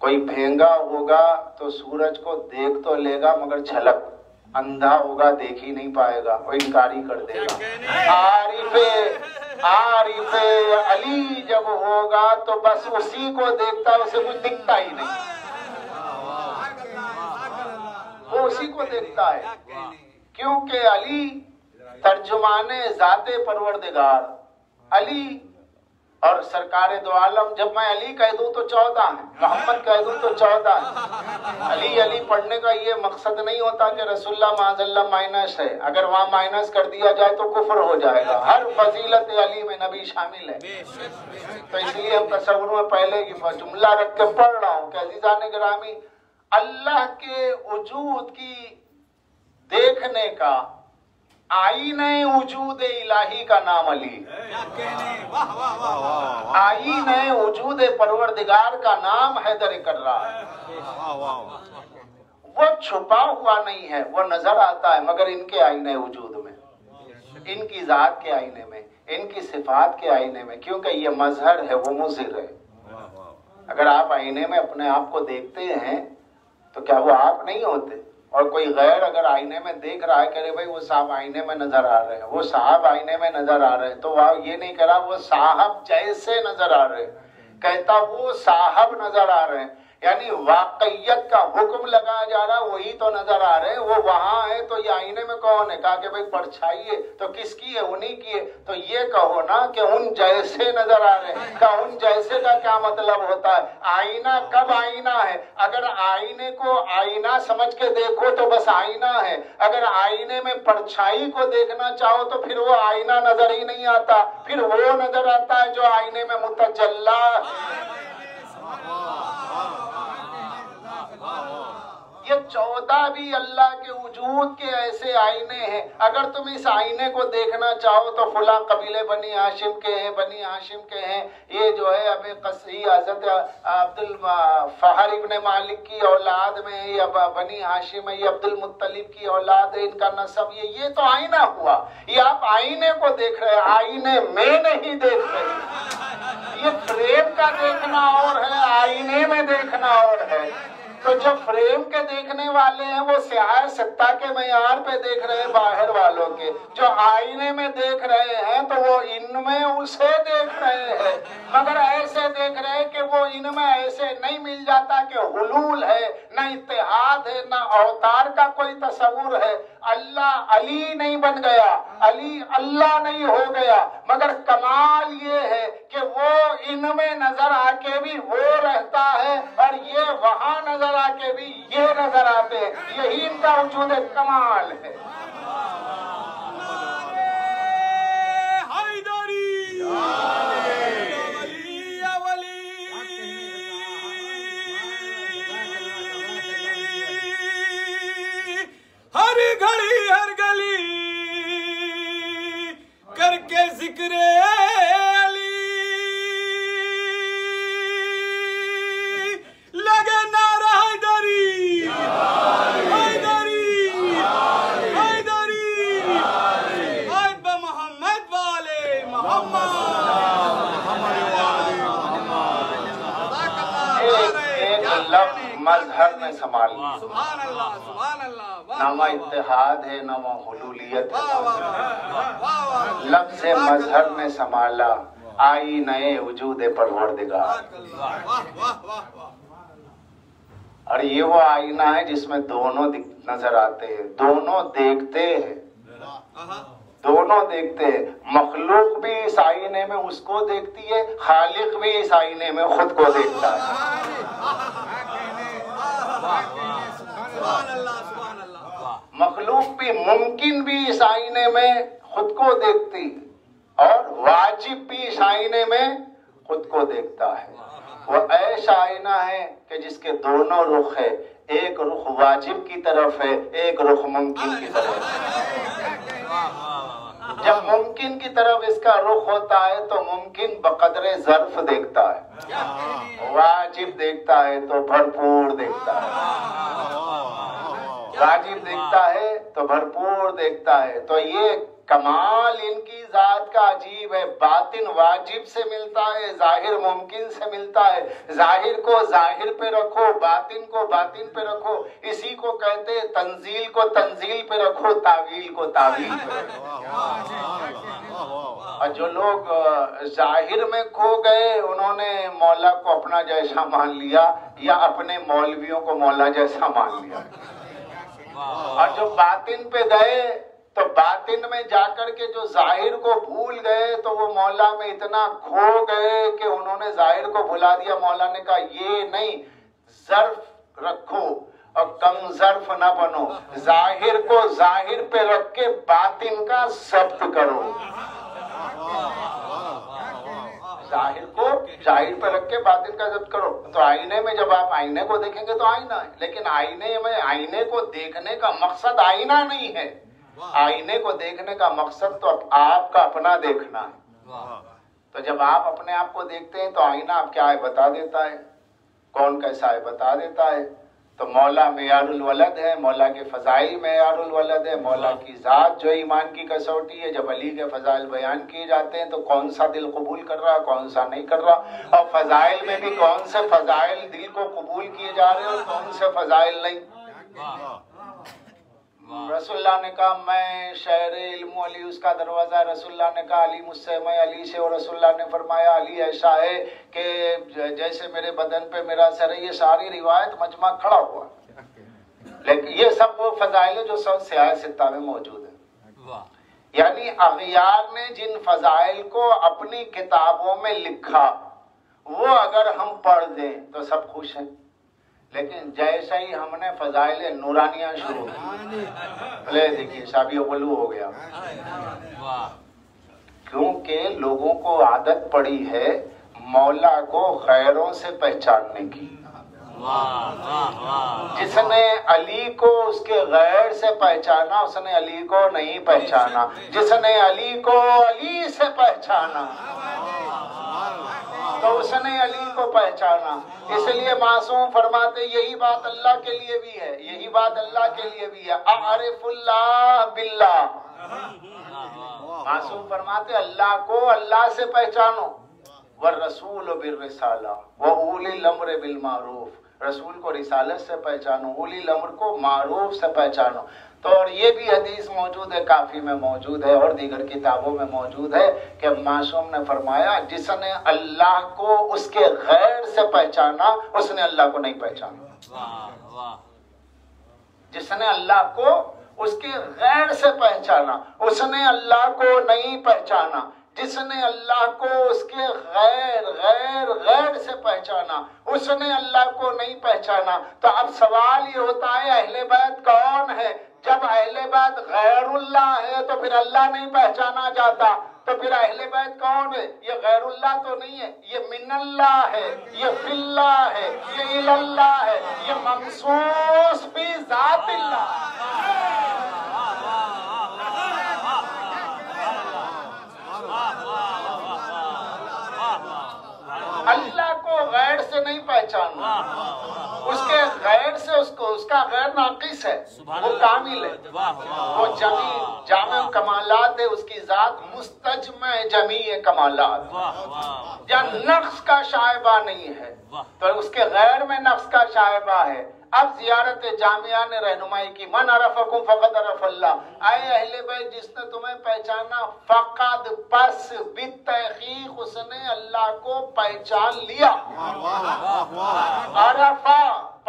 کوئی بھینگا ہوگا تو سورج کو دیکھ تو لے گا مگر جھلک، اندھا ہوگا دیکھ ہی نہیں پائے گا، وہ انکاری کر دے گا۔ عارف علی جب ہوگا تو بس اسی کو دیکھتا ہے، اسے کچھ دکھتا ہی نہیں، وہ اسی کو دیکھتا ہے، کیونکہ علی ترجمان ذات پروردگار، علی اور سرکار دو عالم، جب میں علی کہہ دوں تو 14 ہیں، محمد کہہ دوں تو 14 ہیں۔ علی پڑھنے کا یہ مقصد نہیں ہوتا کہ رسول اللہ معاذ اللہ مائنس ہے، اگر وہاں مائنس کر دیا جائے تو کفر ہو جائے گا، ہر فضیلت علی میں نبی شامل ہے۔ تو اس لیے ہم تصور میں پہلے کی جملہ رکھ کے پڑھ رہا ہوں کہ عزیزان گرامی، اللہ کے وجود کی دیکھنے کا آئینہ وجود الہی کا نام علی، آئینہ وجود پروردگار کا نام حیدر کرار ہے۔ وہ چھپا ہوا نہیں ہے، وہ نظر آتا ہے مگر ان کے آئینہ وجود میں، ان کی ذات کے آئینے میں، ان کی صفات کے آئینے میں، کیونکہ یہ مظہر ہے، وہ مظہر ہے۔ اگر آپ آئینے میں اپنے آپ کو دیکھتے ہیں تو کیا وہ آپ نہیں ہوتے؟ اور کوئی غیر اگر آئینے میں دیکھ رہا ہے کہ ارے بھائی وہ صاحب آئینے میں نظر آ رہے ہیں، وہ صاحب آئینے میں نظر آ رہے ہیں، تو وہ یہ نہیں کہہ رہا وہ صاحب جیسے نظر آ رہے ہیں، کہتا وہ صاحب نظر آ رہے ہیں، یعنی واقعیت کا حکم لگایا جا رہا وہی تو نظر آ رہے ہیں، وہ وہاں ہے تو یہ آئینے میں کون ہے؟ کہا کہ بھائی پرچھائی ہے تو کس کی ہے؟ انہی کی ہے، تو یہ کہو نا کہ ان جیسے نظر آ رہے ہیں۔ کہا ان جیسے کا کیا مطلب ہوتا ہے؟ آئینہ کب آئینہ ہے؟ اگر آئینے کو آئینہ سمجھ کے دیکھو تو بس آئینہ ہے، اگر آئینے میں پرچھائی کو دیکھنا چاہو تو پھر وہ آئینہ نظر ہی نہیں آتا، پھر وہ نظر آتا ہے جو آئینے میں متجلی ہے۔ یہ 14 بھی اللہ کے وجود کے ایسے آئینے ہیں، اگر تم اس آئینے کو دیکھنا چاہو تو فلاں قبیلے بنی ہاشم کے ہیں، بنی ہاشم کے ہیں، یہ جو ہے اب قصی حضرت عبد الفہر ابن مالک کی اولاد میں ہے، یا بنی ہاشم ہے، یہ عبد المطلب کی اولاد ہے، ان کا نسب یہ تو آئینہ ہوا۔ یہ آپ آئینے کو دیکھ رہے ہیں، آئینے میں نہیں دیکھ رہے۔ یہ فریم کا دیکھنا اور ہے، آئینے میں دیکھنا اور ہے۔ تو جو فریم کے دیکھنے والے ہیں وہ سیاہ سطح کے معیار پہ دیکھ رہے ہیں باہر والوں کے، جو آئینے میں دیکھ رہے ہیں تو وہ ان میں اسے دیکھ رہے ہیں، مگر ایسے دیکھ رہے ہیں کہ وہ ان میں ایسے نہیں مل جاتا کہ حلول ہے، نہ اتحاد ہے، نہ اوتار کا کوئی تصور ہے۔ اللہ علی نہیں بن گیا، علی اللہ نہیں ہو گیا، مگر کمال یہ ہے کہ وہ ان میں نظر آ کے بھی وہ رہتا ہے اور یہ وہاں نظر آ کے بھی یہ نظر آتے ہیں، یہی ان کا وجود کمال ہے۔
ہر گھڑی ہر گلی کر کے ذکر علی لگے نعرہ حیدری حیدری حیدری آئے محمد والے محمد
ایک لفظ مظہر میں سنبھال لیا،
سبحان اللہ سبحان اللہ،
نہ وہ اتحاد ہے نہ وہ حلولیت ہے، لفظ مظہر میں سنبھالا آئی نئے وجود پروردگار۔ اور یہ وہ آئینہ ہے جس میں دونوں نظر آتے ہیں، دونوں دیکھتے ہیں، دونوں دیکھتے ہیں۔ مخلوق بھی اس آئینے میں اس کو دیکھتی ہے، خالق بھی اس آئینے میں خود کو دیکھتا ہے۔ مخلوق بھی، ممکن بھی اس آئینے میں خود کو دیکھتی اور واجب بھی اس آئینے میں خود کو دیکھتا ہے۔ وہ ایسا آئینہ ہے کہ جس کے دونوں رخ ہے، ایک رخ واجب کی طرف ہے، ایک رخ ممکن کی طرف ہے۔ جب ممکن کی طرف اس کا رخ ہوتا ہے تو ممکن بقدر ظرف دیکھتا ہے، واجب دیکھتا ہے تو بھرپور دیکھتا ہے، واجب دیکھتا ہے تو بھرپور دیکھتا ہے۔ تو یہ کمال ان کی ذات کا عجیب ہے، باطن واجب سے ملتا ہے، ظاہر ممکن سے ملتا ہے۔ ظاہر کو ظاہر پہ رکھو، باطن کو باطن پہ رکھو، اسی کو کہتے ہیں تنزیل کو تنزیل پہ رکھو، تعویل کو تعویل پہ رکھو۔ اور جو لوگ ظاہر میں کھو گئے انہوں نے مولا کو اپنا جیسا مان لیا یا اپنے مولویوں کو مولا جیسا مان لیا، اور جو باطن پہ گئے تو باطن میں جا کر کے جو ظاہر کو بھول گئے تو وہ مولا میں اتنا کھو گئے کہ انہوں نے ظاہر کو بھلا دیا۔ مولا نے کہا یہ نہیں، ظرف رکھو اور کم ظرف نہ بنو، ظاہر کو ظاہر پہ رکھ کے باطن کا ضبط کرو، ظاہر کو ظاہر پہ رکھ کے باطن کا ضبط کرو۔ تو آئینے میں جب آپ آئینے کو دیکھیں گے تو آئینہ ہے، لیکن آئینے میں آئینے کو دیکھنے کا مقصد آئینہ نہیں ہے، آئینے کو دیکھنے کا مقصد تو آپ کا اپنا دیکھنا ہے۔ تو جب آپ اپنے آپ کو دیکھتے ہیں تو آئینہ آپ کیا ہے بتا دیتا ہے، کون کیسا ہے بتا دیتا ہے۔ تو مولا معیار الولد ہے، مولا کے فضائل معیار الولد ہے، مولا کی ذات جو ایمان کی کسوٹی ہے۔ جب علی کے فضائل بیان کیے جاتے ہیں تو کون سا دل قبول کر رہا، کون سا نہیں کر رہا، اور فضائل میں بھی کون سے فضائل دل کو قبول کیے جا رہے ہیں اور کون سے فضائل نہیں۔ رسول اللہ نے کہا میں شہر علم علی اس کا دروازہ ہے، رسول اللہ نے کہا علی مجھ سے، میں علی سے، اور رسول اللہ نے فرمایا علی ایسا ہے کہ جیسے میرے بدن پہ میرا سر ہے۔ یہ ساری روایت مجمع کھڑا ہوا، لیکن یہ سب وہ فضائل ہے جو سب سیاہ ستہ میں موجود ہے۔ یعنی اغیار نے جن فضائل کو اپنی کتابوں میں لکھا وہ اگر ہم پڑھ دیں تو سب خوش ہیں، لیکن جیسا ہی ہم نے فضائل نورانیہ شروع لے دیکھیے شابی غلو ہو گیا، کیونکہ لوگوں کو عادت پڑی ہے مولا کو غیروں سے پہچاننے کی۔ جس نے علی کو اس کے غیر سے پہچانا اس نے علی کو نہیں پہچانا، جس نے علی کو علی سے پہچانا تو اس نے علی کو پہچانا۔ اس لیے معصوم فرماتے یہی بات اللہ کے لیے بھی ہے، یہی بات اللہ کے لیے بھی ہے، اعرف اللہ باللہ۔ معصوم فرماتے اللہ کو اللہ سے پہچانو، والرسول بالرسالہ واولی الامر بالمعروف، رسول کو رسالت سے پہچانو، اولی الامر کو معروف سے پہچانو۔ تو اور یہ بھی حدیث موجود ہے، کافی میں موجود ہے اور دیگر کتابوں میں موجود ہے کہ معصوم نے فرمایا جس نے اللہ کو اس کے غیر سے پہچانا اس نے اللہ کو نہیں پہچانا، جس نے اللہ کو اس کے غیر سے پہچانا اس نے اللہ کو نہیں پہچانا، جس نے اللہ کو اس کے غیر سے پہچانا اس نے اللہ کو نہیں پہچانا۔ تو اب سوال یہ ہوتا ہے اہل بیت کون ہے؟ جب اہل بیت غیر اللہ ہے تو پھر اللہ نہیں پہچانا جاتا، تو پھر اہل بیت کون ہے؟ یہ غیر اللہ تو نہیں ہے، یہ من اللہ ہے، یہ فی اللہ ہے، یہ الی اللہ ہے، یہ مخصوص بھی ذات اللہ۔ اللہ کو غیر سے نہیں پہچاننا، اس کے غیر سے اس کا غیر ناقص ہے، وہ کامل ہے، وہ جامع کمالات ہے، اس کی ذات مستجمع جمیع کمالات، یا نقص کا شائبہ نہیں ہے، تو اس کے غیر میں نقص کا شائبہ ہے۔ اب زیارت جامعہ نے رہنمائی کی، من عرفکم فقد عرف اللہ، اے اہل بیت جس نے تمہیں پہچانا فقد پس بالتحقیق اس نے اللہ کو پہچان لیا، عرفہ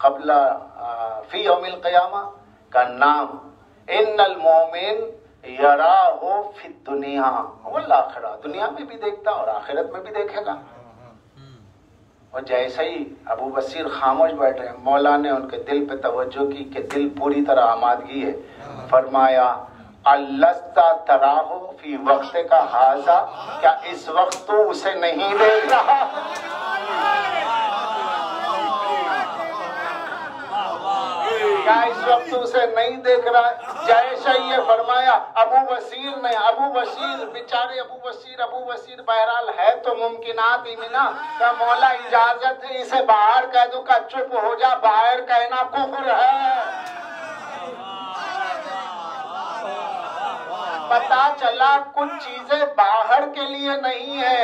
قبل فی یوم القیامہ کا نام ان المومن یراہ فی الدنیا والآخرہ، دنیا میں بھی دیکھتا اور آخرت میں بھی دیکھے گا۔ اور جیسے ہی ابو بصیر خاموش بیٹھے، مولا نے ان کے دل پہ توجہ کی کہ دل پوری طرح آمادگی ہے، فرمایا الَّسْتَ تَرَاهُ فی وقت کا حاضہ، کیا اس وقت تو اسے نہیں دیکھ رہا؟ کیا اس وقت اسے نہیں دیکھ رہا ہے؟ جیسے یہ فرمایا ابو بصیر نے، ابو بصیر بیچارے ابو بصیر بہرحال ہے تو ممکنات ہی میں نا، کہ مولا اجازت ہے اسے باہر کہہ دوں، کہ چپ ہو جا، باہر کہنا کفر ہے۔ پتا چلا کچھ چیزیں باہر کے لیے نہیں ہے،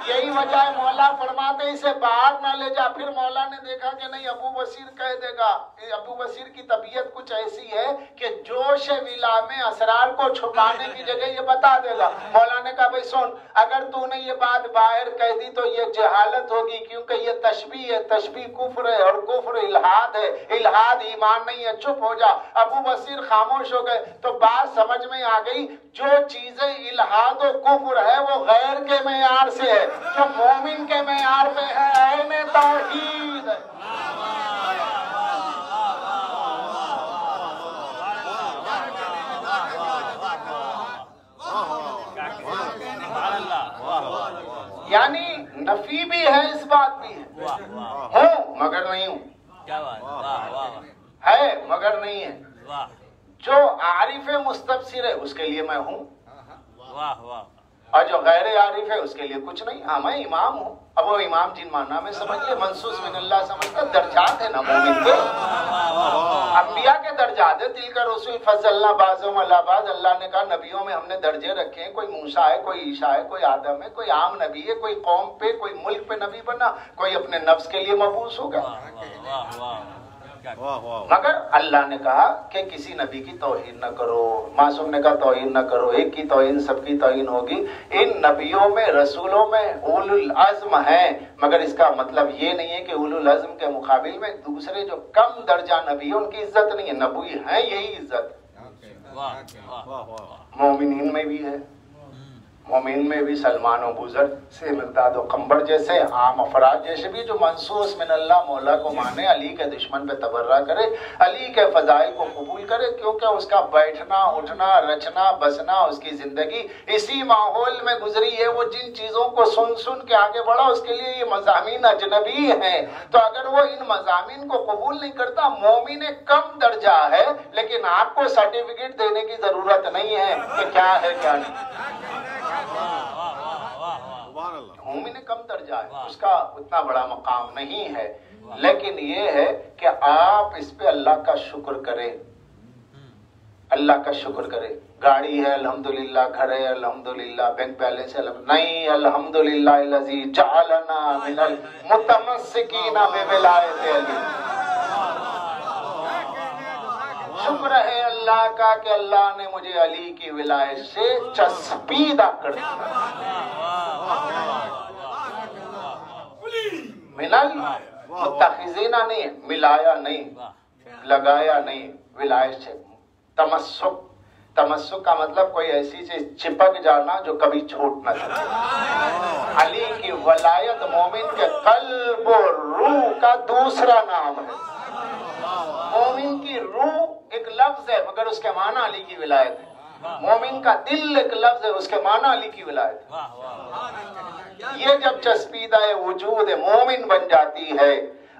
یہی وجہ ہے مولا فرماتے اسے باہر نہ لے جا۔ پھر مولا نے دیکھا کہ نہیں ابو بصیر کہہ دے گا، ابو بصیر کی طبیعت کچھ ایسی ہے کہ جوش ولا میں اسرار کو چھپانے کی جگہ یہ بتا دے گا۔ مولا نے کہا بھئی سن، اگر تو نے یہ بات باہر کہہ دی تو یہ جہالت ہوگی، کیونکہ یہ تشبیہ ہے، تشبیہ کفر ہے، اور کفر الہاد ہے، الہاد ایمان نہیں ہے، چپ ہو جا۔ ابو بصیر خاموش ہو گئے تو بات سمجھ میں آ گئی، جو چیزیں الہاد و کفر ہے وہ غیر کے معیار سے ہے، جو مومن کے معیار پہ ہے عین توحید ہے۔ یعنی نفی بھی ہے، اس بات بھی ہے، ہوں مگر نہیں ہوں، ہے مگر نہیں ہے۔ جو عارف مستبصر ہے اس کے لیے میں ہوں، اور جو غیر عارف ہے اس کے لیے کچھ نہیں۔ ہاں میں امام ہوں، اب وہ امام جن معنی میں سمجھئے منصوص من اللہ سمجھتا، درجات ہے نا مومن کے، انبیاء کے درجات ہے، تلک رسول فضلنا بعضهم علی بعض۔ اللہ نے کہا نبیوں میں ہم نے درجے رکھے ہیں، کوئی موسیٰ ہے، کوئی عیسیٰ ہے، کوئی آدم ہے، کوئی عام نبی ہے، کوئی قوم پہ، کوئی ملک پہ نبی بنا، کوئی اپنے نفس کے لیے مبعوث ہوگا۔ مگر اللہ نے کہا کہ کسی نبی کی توہین نہ کرو، معصوم نے کہا توہین نہ کرو، ایک کی توہین سب کی توہین ہوگی۔ ان نبیوں میں رسولوں میں اولو العزم ہیں، مگر اس کا مطلب یہ نہیں ہے کہ اولو العزم کے مقابل میں دوسرے جو کم درجہ نبی ہیں ان کی عزت نہیں ہے، نبی ہیں یہی عزت۔ مومنین میں بھی ہے، مومن میں بھی سلمان و بزرگ سے مقداد و قنبر جیسے عام افراد جیسے بھی جو منصوص من اللہ مولا کو مانے، علی کے دشمن پہ تبرہ کرے، علی کے فضائل کو قبول کرے، کیونکہ اس کا بیٹھنا اٹھنا رچنا بسنا اس کی زندگی اسی ماحول میں گزری ہے۔ وہ جن چیزوں کو سن سن کے آگے بڑھا اس کے لیے یہ مضامین اجنبی ہیں، تو اگر وہ ان مضامین کو قبول نہیں کرتا، مومن کم درجہ ہے، لیکن آپ کو سرٹیفکیٹ دینے کی ضرورت نہیں ہے کہ کیا ہے کیا نہیں۔ مومن کم درجہ ہے، اس کا اتنا بڑا مقام نہیں ہے، لیکن یہ ہے کہ آپ اس پہ اللہ کا شکر کریں، اللہ کا شکر کریں۔ گاڑی ہے الحمدللہ، گھر ہے الحمدللہ، بینک بیلنس ہے نہیں، الحمدللہ الذی جعلنا من المتمسکین بولایت علی۔ شکر ہے اللہ کا کہ اللہ نے مجھے علی کی ولایت سے چسپیدہ کر دیا۔ ملال متخذینہ نہیں ہے، ملایا نہیں، لگایا نہیں، ولایت سے تمسک۔ تمسک کا مطلب کوئی ایسی چیز چپک جانا جو کبھی چھوٹ نہ سکے۔ علی کی ولایت مومن کے قلب و روح کا دوسرا نام ہے۔ مومن کی روح ایک لفظ ہے مگر اس کے معنی علی کی ولایت ہے۔ مومن کا دل ایک لفظ ہے، اس کے معنی علی کی ولایت ہے۔ یہ جب چسپیدہ وجود مومن بن جاتی ہے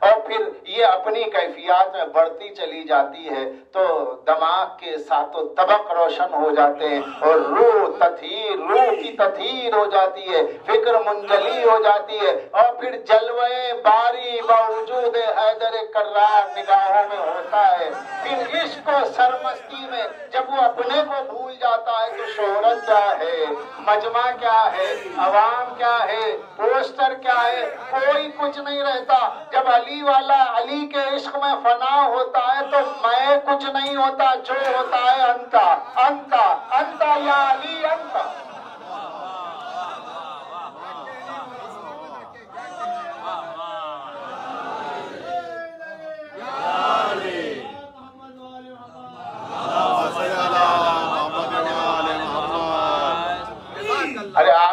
اور پھر یہ اپنی کیفیات میں بڑھتی چلی جاتی ہے تو دماغ کے ساتوں طبق روشن ہو جاتے ہیں اور روح کی تطہیر ہو جاتی ہے، فکر منجلی ہو جاتی ہے، اور پھر جلوے باری باوجود حیدر کرار نگاہوں میں ہوتا ہے۔ پھر عشق و سرمستی میں جب وہ اپنے کو بھول جاتا ہے تو شہرت کیا ہے، مجمع کیا ہے، عوام کیا ہے، پوسٹر کیا ہے، کوئی کچھ نہیں رہتا۔ جب علی والا علی کے عشق میں فنا ہوتا ہے تو میں کچھ نہیں ہوتا، جو ہوتا ہے انتا انتا انتا یا علی انتا۔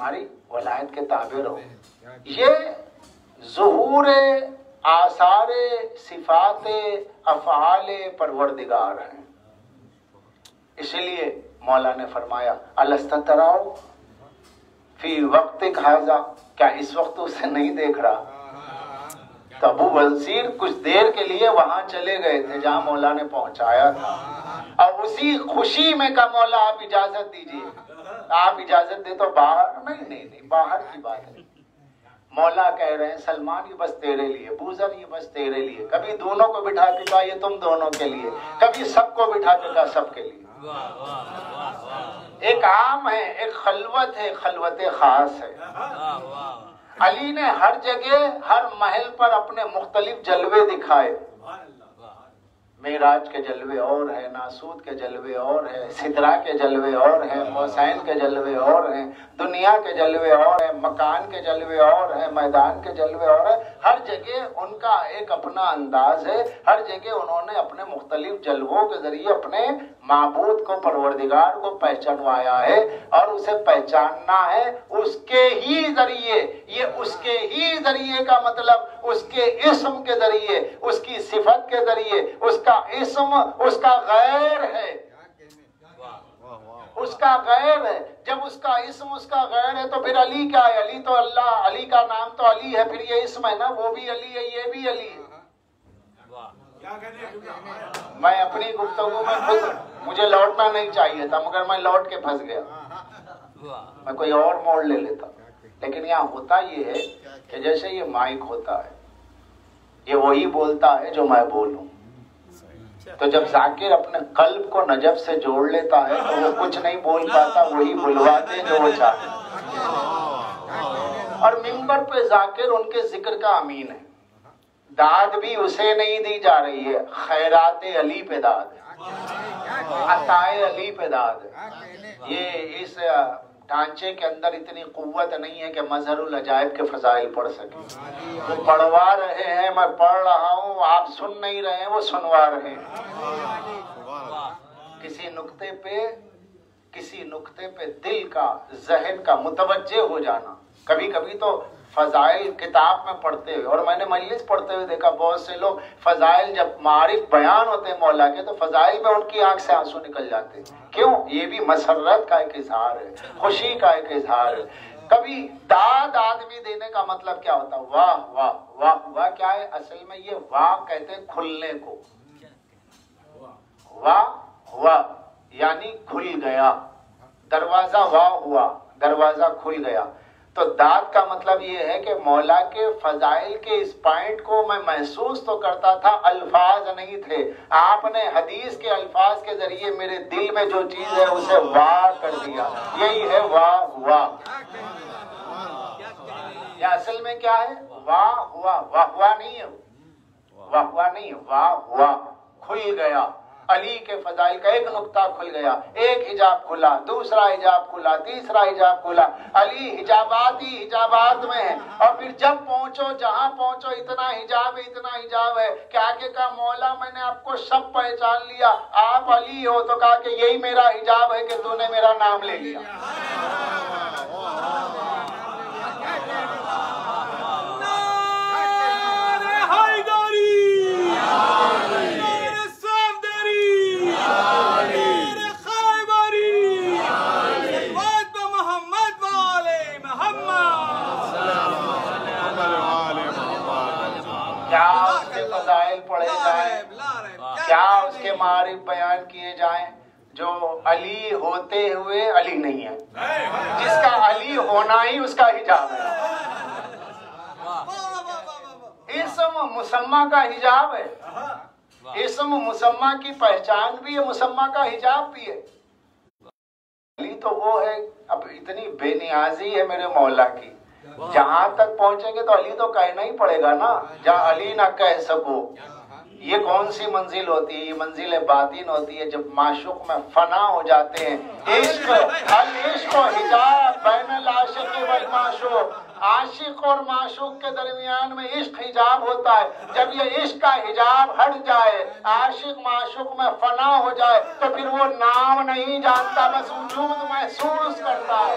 ہماری ولایت کے تابع رہو. یہ ظہور آثار صفات افعال پروردگار ہیں. اس لیے مولا نے فرمایا الست تراؤ فی وقت ھذا، کیا اس وقت اسے نہیں دیکھ رہا؟ تو ابو بصیر کچھ دیر کے لیے وہاں چلے گئے تھے جہاں مولا نے پہنچایا تھا، اور اسی خوشی میں کہا مولا آپ اجازت دیجیے. آپ اجازت دے تو باہر نہیں باہر کی بات نہیں. مولا کہہ رہے ہیں سلمان یہ بس تیرے لیے، بوذر یہ بس تیرے لیے. کبھی دونوں کو بٹھا کے کہا یہ تم دونوں کے لیے، کبھی سب کو بٹھا کے کہا سب کے لیے. ایک عام ہے، ایک خلوت ہے، خلوت خاص ہے. علی نے ہر جگہ ہر محل پر اپنے مختلف جلوے دکھائے. معراج کے جلوے اور ہیں، ناسوت کے جلوے اور ہیں، سدرا کے جلوے اور ہیں، حسین کے جلوے اور ہیں، دنیا کے جلوے اور ہیں، مکان کے جلوے اور ہیں، میدان کے جلوے اور ہیں. ہر جگہ ان کا ایک اپنا انداز ہے. ہر جگہ انہوں نے اپنے مختلف جلووں کے ذریعے اپنے معبود کو، پروردگار کو پہچانوایا ہے، اور اسے پہچاننا ہے اس کے ہی ذریعے. یہ اس کے ہی ذریعے کا مطلب اس کے اسم کے ذریعے، اس کی صفت کے ذریعے. اس کا اسم اس کا غیر ہے، اس کا غیر ہے. جب اس کا اسم اس کا غیر ہے تو پھر علی کیا ہے؟ علی تو اللہ، علی کا نام تو علی ہے، پھر یہ اسم ہے نا، وہ بھی علی ہے یہ بھی علی ہے. میں اپنی گفتگو میں مجھے لوٹنا نہیں چاہیے تھا مگر میں لوٹ کے پھنس گیا. میں کوئی اور موڑ لے لیتا. لیکن یہاں ہوتا یہ ہے کہ جیسے یہ مائک ہوتا ہے، یہ وہی بولتا ہے جو میں بولوں. تو جب ذاکر اپنے قلب کو نجف سے جوڑ لیتا ہے تو وہ کچھ نہیں بول پاتا، وہی بلواتے جو وہ چاہتے. اور منبر پہ ذاکر ان کے ذکر کا امین ہے. داد بھی اسے نہیں دی جا رہی ہے، خیرات علی پہ داد ہے، عطائے علی پہ داد ہے. یہ اس ڈھانچے کے اندر اتنی قوت نہیں ہے کہ مظہر العجائب کے فضائل پڑھ سکیں. وہ پڑھوا رہے ہیں، میں پڑھ رہا ہوں، آپ سن نہیں رہے ہیں، وہ سنوا رہے ہیں. کسی نقطے پہ دل کا، ذہن کا متوجہ ہو جانا. کبھی کبھی تو فضائل کتاب میں پڑھتے ہوئے، اور میں نے مجلس پڑھتے ہوئے دیکھا بہت سے لوگ فضائل جب معارف بیان ہوتے ہیں مولا کے تو فضائل میں ان کی آنکھ سے آنسو نکل جاتے ہیں. کیوں؟ یہ بھی مسرت کا ایک اظہار ہے، خوشی کا ایک اظہار ہے. کبھی داد آدمی دینے کا مطلب کیا ہوتا ہے؟ واہ واہ واہ واہ کیا ہے؟ اصل میں یہ واہ کہتے ہیں کھلنے کو. واہ واہ یعنی کھل گیا، دروازہ واہ ہوا، دروازہ کھل گیا. تو داد کا مطلب یہ ہے کہ مولا کے فضائل کے اس پوائنٹ کو میں محسوس تو کرتا تھا، الفاظ نہیں تھے. آپ نے حدیث کے الفاظ کے ذریعے میرے دل میں جو چیز ہے اسے واہ کر دیا. یہی ہے واہ واہ. یہ اصل میں کیا ہے؟ واہ ہوا، واہ ہوا نہیں ہے، واہ ہوا نہیں ہے، واہ ہوا، کھل گیا. علی کے فضائل کا ایک نقطہ کھل گیا، ایک حجاب کھلا، دوسرا حجاب کھلا، تیسرا حجاب کھلا. علی حجابات ہی حجابات میں ہے. اور پھر جب پہنچو جہاں پہنچو اتنا حجاب ہے، اتنا حجاب ہے کہ آگے کہا مولا میں نے آپ کو سب پہچان لیا، آپ علی ہو. تو کہا کہ یہی میرا حجاب ہے کہ تو نے میرا نام لے لیا. کیا اس کے معارف بیان کیے جائیں جو علی ہوتے ہوئے علی نہیں ہے، جس کا علی ہونا ہی اس کا حجاب ہے. اسم مسمہ کا حجاب ہے، اسم مسمہ کی پہچان بھی ہے، مسمہ کا حجاب بھی ہے. علی تو وہ ہے، اب اتنی بے نیازی ہے میرے مولا کی، جہاں تک پہنچیں گے تو علی تو کہنا ہی پڑے گا نا. جہاں علی نہ کہہ سکو، یہ کون سی منزل ہوتی ہے؟ یہ منزل باطن ہوتی ہے جب معشوق میں فنا ہو جاتے ہیں. عشق العشق و حجاب بین العاشق والمعشوق، عاشق اور معشوق کے درمیان میں عشق حجاب ہوتا ہے. جب یہ عشق کا حجاب ہٹ جائے، عاشق معشوق میں فنا ہو جائے تو پھر وہ نام نہیں جانتا، بس وجود محسوس کرتا ہے.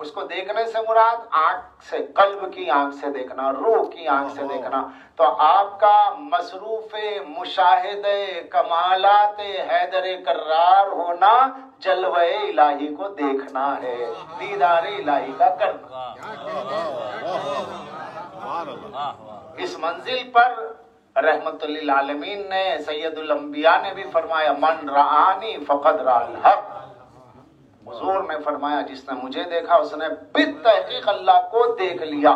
اس کو دیکھنے سے مراد آنکھ سے، قلب کی آنکھ سے دیکھنا، روح کی آنکھ سے دیکھنا. تو آپ کا مصروف مشاہدہ کمالات حیدر کرار ہونا جلوہ الہی کو دیکھنا ہے، دیدار الہی کا کرنا. اس منزل پر رحمت للعالمین نے، سید الانبیاء نے بھی فرمایا من رآنی فقد رأى الحق. حضور نے فرمایا جس نے مجھے دیکھا اس نے بالتحقیق اللہ کو دیکھ لیا.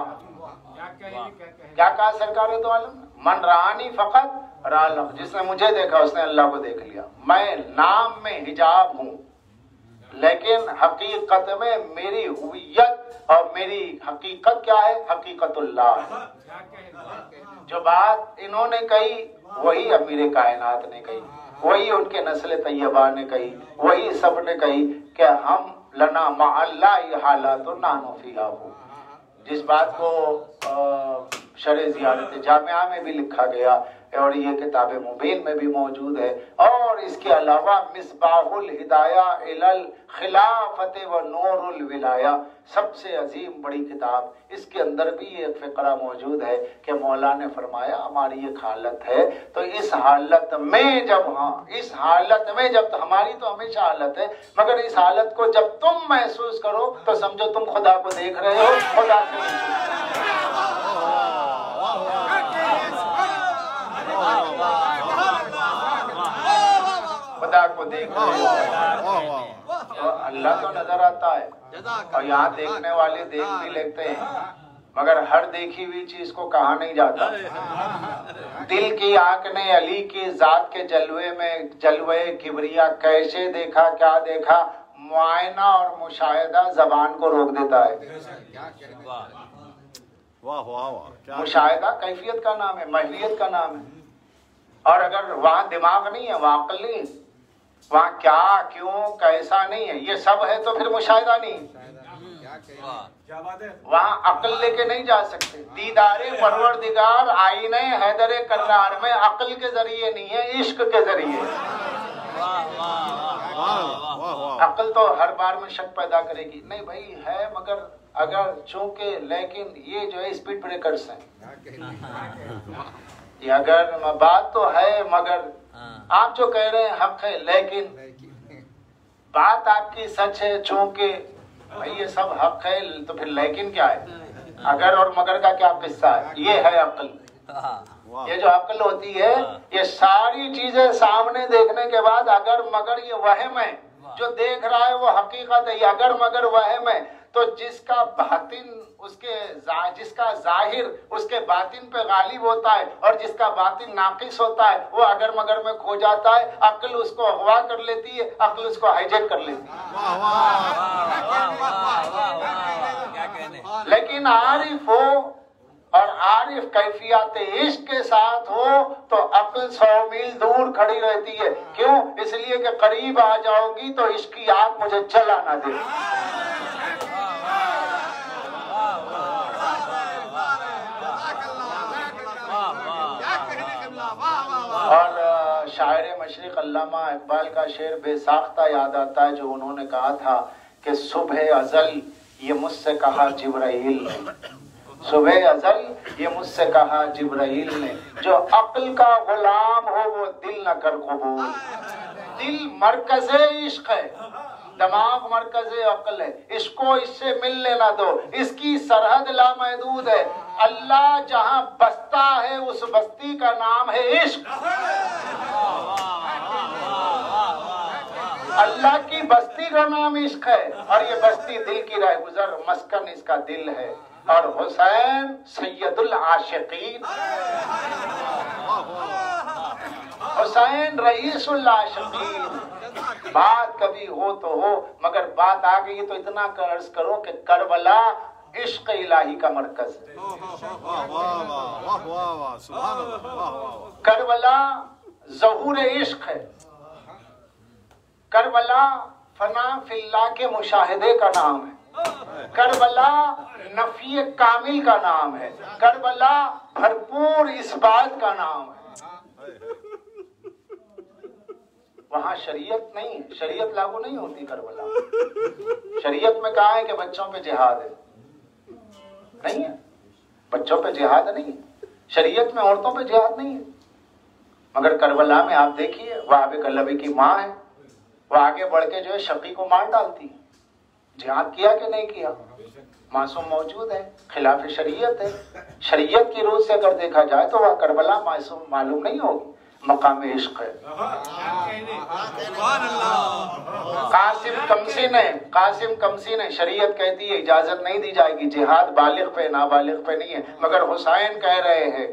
کیا کہا سرکار دو عالم؟ من رآنی فقد رأى الحق، جس نے مجھے دیکھا اس نے اللہ کو دیکھ لیا. میں نام میں حجاب ہوں لیکن حقیقت میں میری ہویت اور میری حقیقت کیا ہے؟ حقیقت اللہ ہے. جو بات انہوں نے کہی وہی امیر کائنات نے کہی، وہی ان کے نسل طیبہ نے کہی، وہی سب نے کہی کہ ہم لنا مع اللہ حالات نحن فیہا ہو. جس بات کو شرح زیارت جامعہ میں بھی لکھا گیا اور یہ کتاب مبین میں بھی موجود ہے. اور اس کے علاوہ مصباح الہدایہ الی الخلافت و نور الولایہ، سب سے عظیم بڑی کتاب، اس کے اندر بھی ایک فقرہ موجود ہے کہ مولا نے فرمایا ہماری ایک حالت ہے، تو اس حالت میں جب اس حالت میں جب ہماری تو ہمیشہ حالت ہے، مگر اس حالت کو جب تم محسوس کرو تو سمجھو تم خدا کو دیکھ رہے ہو، خدا سے خدا کو دیکھ رہے ہو. اللہ تو نظر آتا ہے اور یہاں دیکھنے والے دیکھ بھی لیتے ہیں، مگر ہر دیکھی ہوئی چیز کو کہا نہیں جاتا. دل کی آنکھ نے علی کی ذات کے جلوے میں جلوے کبریا کیسے دیکھا، کیا دیکھا، معائنہ اور مشاہدہ زبان کو روک دیتا ہے. مشاہدہ کیفیت کا نام ہے، ماہیت کا نام ہے. اور اگر وہاں دماغ نہیں ہے، وہاں عقل نہیں ہے، وہاں کیا کیوں کیسا نہیں ہے، یہ سب ہے تو پھر مشاہدہ نہیں. وہاں عقل لے کے نہیں جا سکتے. دیدار پروردگار آئینہ حیدر کرار میں عقل کے ذریعے نہیں ہے، عشق کے ذریعے. عقل تو ہر بار میں شک پیدا کرے گی، نہیں بھائی ہے مگر اگر چونکہ لیکن یہ جو ہے اسپیڈ بریکرز ہیں، یہ اگر بات تو ہے مگر آپ جو کہہ رہے ہیں حق ہے لیکن بات آپ کی سچ ہے، چونکہ بھائی یہ سب حق ہے تو پھر لیکن کیا ہے؟ اگر اور مگر کا کیا قصہ ہے؟ یہ ہے عقل. یہ جو عقل ہوتی ہے یہ ساری چیزیں سامنے دیکھنے کے بعد اگر مگر یہ وہم ہے، جو دیکھ رہا ہے وہ حقیقت ہے، یہ اگر مگر وہم ہے، تو جس کا باطن جس کا ظاہر اس کے باطن پہ غالب ہوتا ہے اور جس کا باطن ناقص ہوتا ہے وہ اگر مگر میں کھو جاتا ہے. عقل اس کو اغوا کر لیتی ہے، عقل اس کو ہائیجیک کر لیتی ہے. لیکن عارف ہو اور عارف کیفیات عشق کے ساتھ ہو تو عقل 100 میل دور کھڑی رہتی ہے. کیوں؟ اس لیے کہ قریب آ جاؤ گی تو عشق کی آگ مجھے جلا نہ دے. اور شاعر مشرق علامہ اقبال کا شعر بے ساختہ یاد آتا ہے جو انہوں نے کہا تھا کہ صبح ازل یہ مجھ سے کہا جبرائیل نے، صبح ازل یہ مجھ سے کہا جبرائیل نے، جو عقل کا غلام ہو وہ دل نہ کر قبول. دل مرکز عشق ہے، دماغ مرکز عقل ہے، اس کو اس سے مل لینا دو، اس کی سرحد لامحدود ہے. اللہ جہاں بستا ہے اس بستی کا نام ہے عشق. اللہ کی بستی کا نام عشق ہے اور یہ بستی دل کی راہ گزر مسکن اس کا دل ہے. اور حسین سید العاشقین، حسین رئیس العاشقین. بات کبھی ہو تو ہو مگر بات آ گئی تو اتنا عرض کرو کہ کربلا عشق الہی کا مرکز ہے. کربلا ظہور عشق ہے، کربلا فنا فی اللہ کے مشاہدے کا نام ہے، کربلا نفی کامل کا نام ہے، کربلا بھرپور اثبات کا نام ہے. وہاں شریعت نہیں ہے، شریعت لاگو نہیں ہوتی کربلا۔ شریعت میں کہا ہے کہ بچوں پہ جہاد ہے، نہیں ہے، بچوں پہ جہاد نہیں ہے، شریعت میں عورتوں پہ جہاد نہیں ہے۔ مگر کربلا میں آپ دیکھیے وہاب کلبی کی ماں ہے، وہ آگے بڑھ کے جو ہے شقی کو مار ڈالتی، جہاد کیا کہ نہیں کیا؟ معصوم موجود ہے، خلاف شریعت ہے۔ شریعت کی روح سے اگر دیکھا جائے تو وہ کربلا معصوم معلوم نہیں ہوگی، مقام عشق ہے۔ قاسم کمسی نے شریعت کہتی ہے اجازت نہیں دی جائے گی، جہاد بالغ پہ نابالغ پہ نہیں ہے۔ مگر حسین کہہ رہے ہیں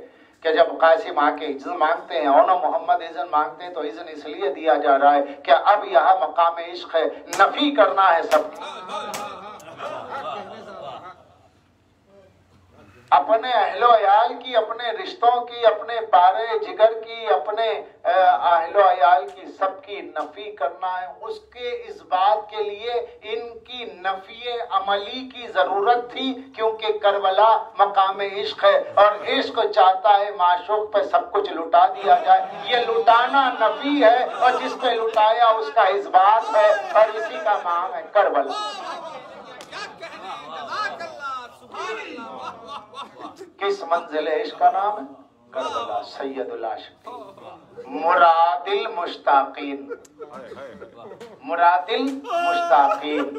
کہ جب قاسم آ کے اذن مانگتے ہیں، اونا محمد اذن مانگتے ہیں، تو اذن اس لیے دیا جا رہا ہے کہ اب یہاں مقام عشق ہے، نفی کرنا ہے سب کی، اپنے اہل و عیال کی، اپنے رشتوں کی، اپنے بارے جگر کی، اپنے اہل و عیال کی، سب کی نفی کرنا ہے۔ اس کے اس بات کے لیے ان کی نفی عملی کی ضرورت تھی، کیونکہ کربلا مقام عشق ہے اور عشق چاہتا ہے معشوق پہ سب کچھ لٹا دیا جائے۔ یہ لٹانا نفی ہے اور جس پہ لٹایا اس کا اس بات ہے، اور اسی کا نام ہے کربلا۔ کس منزل عشق کا نام ہے؟ کربلا، سید العاشقین، مراد المشتاقین، مراد المشتاقین۔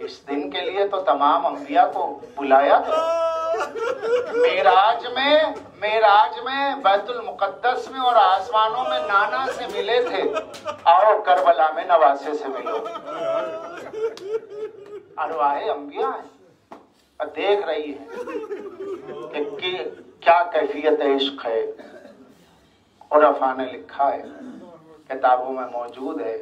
اس دن کے لیے تو تمام انبیاء کو بلایا تھا۔ معراج میں بیت المقدس میں اور آسمانوں میں نانا سے ملے تھے، آؤ کربلا میں نواسے سے ملو۔ ارواح انبیاء ہیں اور دیکھ رہی ہے کہ کیا کیفیت عشق ہے۔ عرفاء نے لکھا ہے، کتابوں میں موجود ہے،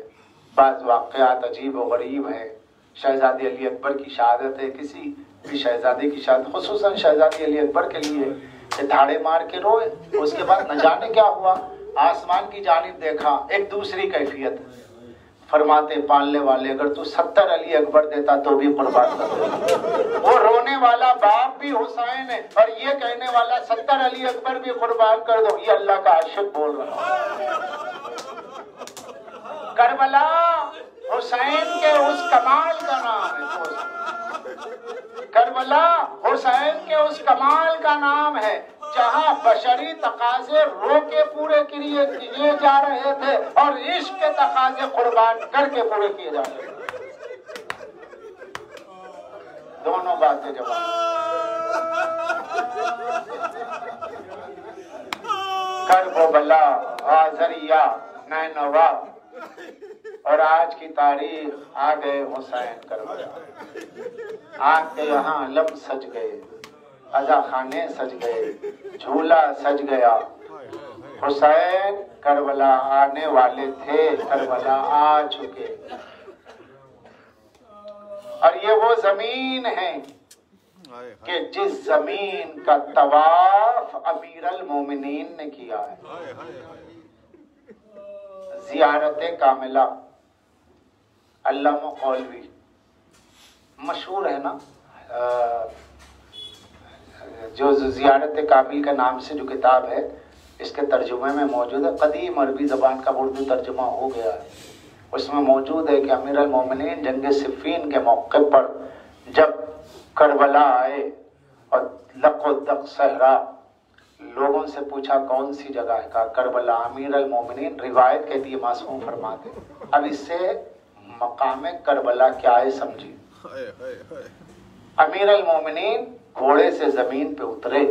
بعض واقعات عجیب و غریب ہیں۔ شہزادی علی اکبر کی شہادت ہے، کسی بھی شہزادی کی شہادت، خصوصاً شہزادی علی اکبر کے لیے کہ دھاڑے مار کے روئے۔ اس کے بعد نہ جانے کیا ہوا، آسمان کی جانب دیکھا، ایک دوسری کیفیت۔ فرماتے پالنے والے اگر تو 70 علی اکبر دیتا تو بھی قربان کر دے۔ وہ رونے والا باپ بھی حسین ہے اور یہ کہنے والا 70 علی اکبر بھی قربان کر دو۔ یہ اللہ کا عاشق بول رہا ہے۔ کربلا حسین کے اس کمال کا نام ہے، کربلا حسین کے اس کمال کا نام ہے جہاں بشری تقاضے رو کے پورے کیے جا رہے تھے اور عشق کے تقاضے قربان کر کے پورے کیے جا رہے تھے۔ دونوں باتیں جواب۔ کرب و بلا، غازریہ، نینوا، اور آج کی تاریخ آ گئے حسین کربلا۔ آگ کے یہاں علم سج گئے، عزا خانے سج گئے، جھولا سج گیا۔ حسین کربلا آنے والے تھے، کربلا آ چکے۔ اور یہ وہ زمین ہے کہ جس زمین کا طواف امیر المومنین نے کیا ہے۔ زیارت کاملہ، علامہ قولوی مشہور ہے نا، جو زیارت کامل کے نام سے جو کتاب ہے، اس کے ترجمے میں موجود ہے، قدیم عربی زبان کا اردو ترجمہ ہو گیا ہے۔ اس میں موجود ہے کہ امیر المومنین جنگ صفین کے موقع پر جب کربلا آئے اور لق و دق صحرا، لوگوں سے پوچھا کون سی جگہ ہے، کہا کربلا۔ امیر المومنین روایت کہتی ہے، معصوم فرماتے، اب اس سے مقام کربلا کیا ہے سمجھی۔ امیر المومنین گھوڑے سے زمین پہ اترے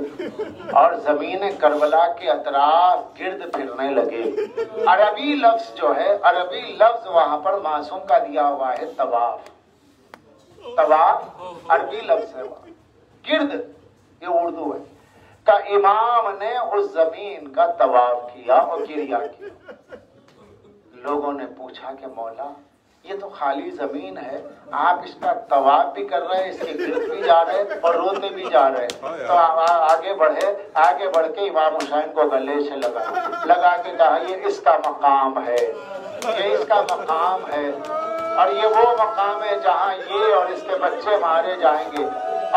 اور زمین کربلا کے اطراف گرد پھرنے لگے۔ عربی لفظ جو ہے، عربی لفظ وہاں پر معصوم کا دیا ہوا ہے طواف۔ طواف عربی لفظ ہے، گرد یہ اردو ہے۔ کا امام نے اس زمین کا طواف کیا اور گریا کیا۔ لوگوں نے پوچھا کہ مولا یہ تو خالی زمین ہے، آپ اس کا طواف بھی کر رہے ہیں، اس کے گرد بھی جا رہے ہیں اور روتے بھی جا رہے ہیں۔ تو آگے بڑھے، آگے بڑھ کے امام حسین کو گلے سے لگا کے کہا یہ اس کا مقام ہے، یہ اس کا مقام ہے، اور یہ وہ مقام ہے جہاں یہ اور اس کے بچے مارے جائیں گے،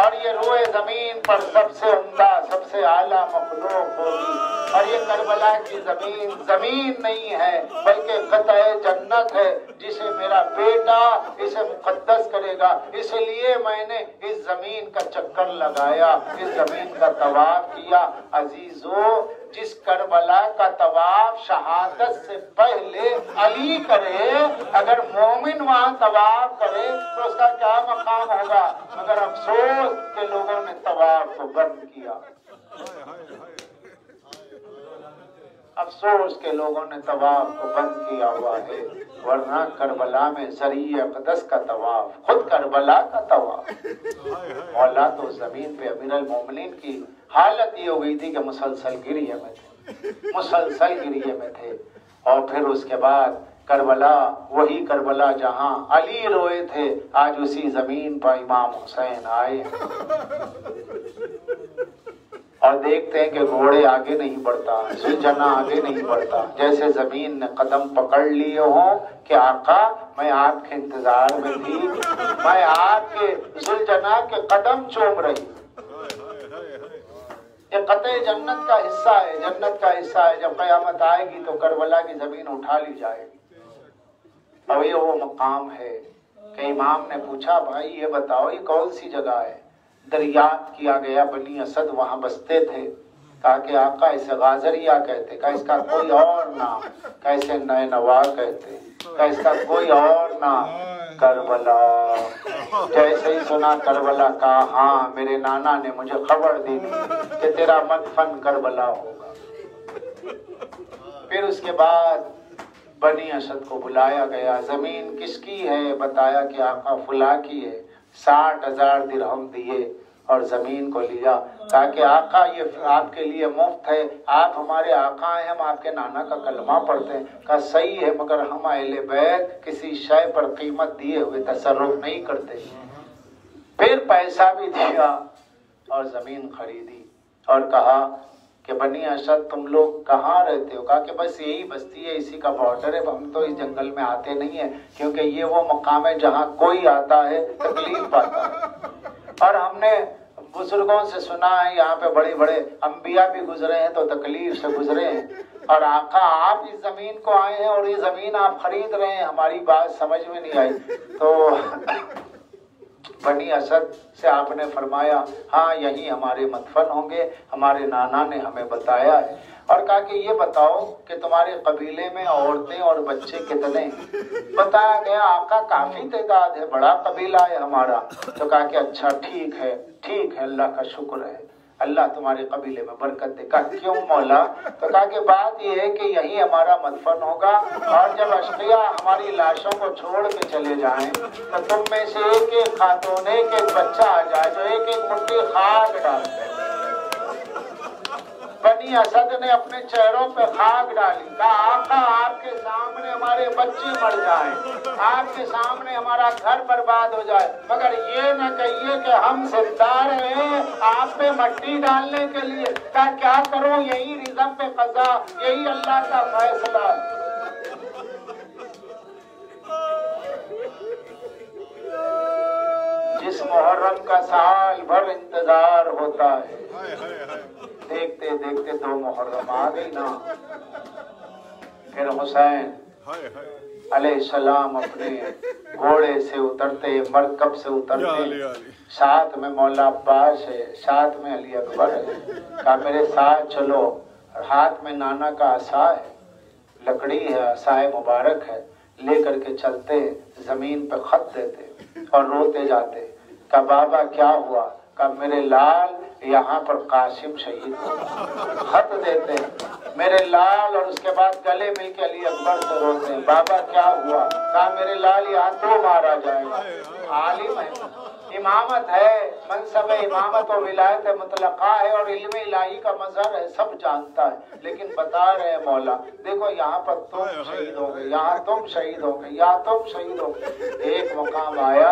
اور یہ روئے زمین پر سب سے عمدہ، سب سے اعلیٰ مخلوق ہوگی، اور یہ کربلا کی زمین زمین نہیں ہے بلکہ قطع جنت ہے، جسے میرا بیٹا اسے مقدس کرے گا۔ اس لیے میں نے اس زمین کا چکر لگایا، اس زمین کا طواف کیا۔ عزیزو، جس کربلا کا طواف شہادت سے پہلے علی کرے، اگر مومن وہاں طواف کرے تو اس کا کیا مقام ہوگا؟ مگر افسوس کہ لوگوں نے طواف کو بند کیا، افسوس کہ لوگوں نے طواف کو بند کیا ہوا ہے، ورنہ کربلا میں ذریعہ اقدس کا طواف، خود کربلا کا طواف۔ مولا تو زمین پہ امیر المومنین کی حالت یہ ہو گئی تھی کہ مسلسل گریے میں تھے، مسلسل گریے میں تھے۔ اور پھر اس کے بعد کربلا، وہی کربلا جہاں علی روئے تھے، آج اسی زمین پر امام حسین آئے اور دیکھتے ہیں کہ گھوڑے آگے نہیں بڑھتا، زلجنا آگے نہیں بڑھتا، جیسے زمین نے قدم پکڑ لیے ہوں کہ آقا میں آپ کے انتظار میں تھی، میں آپ کے زلجنا کے قدم چوم رہی۔ یہ قطع جنت کا حصہ ہے، جنت کا حصہ ہے۔ جب قیامت آئے گی تو کربلا کی زمین اٹھا لی جائے گی، اور یہ وہ مقام ہے کہ امام نے پوچھا بھائی یہ بتاؤ یہ کون سی جگہ ہے؟ دریافت کیا گیا بنی اسد وہاں بستے تھے، کہا کہ آقا اسے غازریہ کہتے، کہا اس کا کوئی اور نام، کہا اسے نینوا کہتے، کہا اس کا کوئی اور نام کربلا۔ جیسے ہی سنا کربلا، کہا ہاں میرے نانا نے مجھے خبر دی کہ تیرا مدفن کربلا ہوگا۔ پھر اس کے بعد بنی اسد کو بلایا گیا، زمین کس کی ہے؟ بتایا کہ آقا فلاں کی ہے۔ 60,000 درہم دیے اور زمین کو لیا، کہا کہ آقا یہ آپ کے لیے مفت ہے، آپ ہمارے آقا ہیں، ہم آپ کے نانا کا کلمہ پڑھتے ہیں۔ کہا صحیح ہے، مگر ہم اہل بیت کسی شے پر قیمت دیے ہوئے تصرف نہیں کرتے۔ پھر پیسہ بھی دیا اور زمین خریدی اور کہا کہ بنی اسد تم لوگ کہاں رہتے ہو؟ کہا کہ بس یہی بستی ہے، اسی کا بارڈر ہے، ہم تو اس جنگل میں آتے نہیں ہیں، کیونکہ یہ وہ مقام ہے جہاں کوئی آتا ہے تکلیف پاتا ہے۔ اور ہم نے بزرگوں سے سنا ہے یہاں پہ بڑے بڑے انبیاء بھی گزرے ہیں تو تکلیف سے گزرے ہیں، اور آقا آپ اس زمین کو آئے ہیں اور یہ زمین آپ خرید رہے ہیں، ہماری بات سمجھ میں نہیں آئی۔ تو بنی اسد سے آپ نے فرمایا ہاں یہی ہمارے مدفن ہوں گے، ہمارے نانا نے ہمیں بتایا ہے۔ اور کہا کہ یہ بتاؤ کہ تمہارے قبیلے میں عورتیں اور بچے کتنے؟ بتایا گیا آقا کافی تعداد ہے، بڑا قبیلہ ہے ہمارا۔ تو کہا کہ اچھا ٹھیک ہے، ٹھیک ہے، اللہ کا شکر ہے، اللہ تمہارے قبیلے میں برکت دے۔ کہا کیوں مولا؟ تو کہا کہ بات یہ ہے کہ یہی ہمارا مدفن ہوگا، اور جب اشقیاء ہماری لاشوں کو چھوڑ کے چلے جائیں تو تم میں سے ایک ایک خاتون، ایک ایک بچہ آ جائے جو ایک ایک مٹھی خاک ڈال دے۔ بنی اسد نے اپنے چہروں پہ خاک ڈالی، کہا آقا آپ کے سامنے ہمارے بچے مر جائیں، آپ کے سامنے ہمارا گھر برباد ہو جائے، مگر یہ نہ کہیے کہ ہم زندہ ہیں آپ پہ مٹی ڈالنے کے لیے۔ کہا کیا کروں، یہی رزق پہ قضا، یہی اللہ کا فیصلہ۔ جس محرم کا سال بھر انتظار ہوتا ہے، دیکھتے دیکھتے 2 محرم آ گئی نا۔ پھر حسین علیہ السلام اپنے گھوڑے سے اترتے، مرکب سے اترتے، ساتھ میں مولا عباس ہے، ساتھ میں علی اکبر ہے، کہا میرے ساتھ چلو، اور ہاتھ میں نانا کا عصا ہے، لکڑی ہے، عصا مبارک ہے، لے کر کے چلتے، زمین پہ خط دیتے اور روتے جاتے۔ کہا بابا کیا ہوا؟ کہا میرے لال یہاں پر قاسم شہید ہو۔ خط دیتے میرے لال، اور اس کے بعد گلے مل کے علی اکبر سے روتے ہیں، بابا کیا ہوا؟ کہا میرے لال یہاں تو مارا جائے گا۔ عالم ہے، امامت ہے، منصب امامت و ولایت مطلقہ ہے اور علم الہی کا مظہر ہے، سب جانتا ہے، لیکن بتا رہے ہیں مولا دیکھو یہاں پر تم شہید ہو گئے، یہاں تم شہید ہو گئے، یہاں تم شہید ہو گئے۔ ایک مقام آیا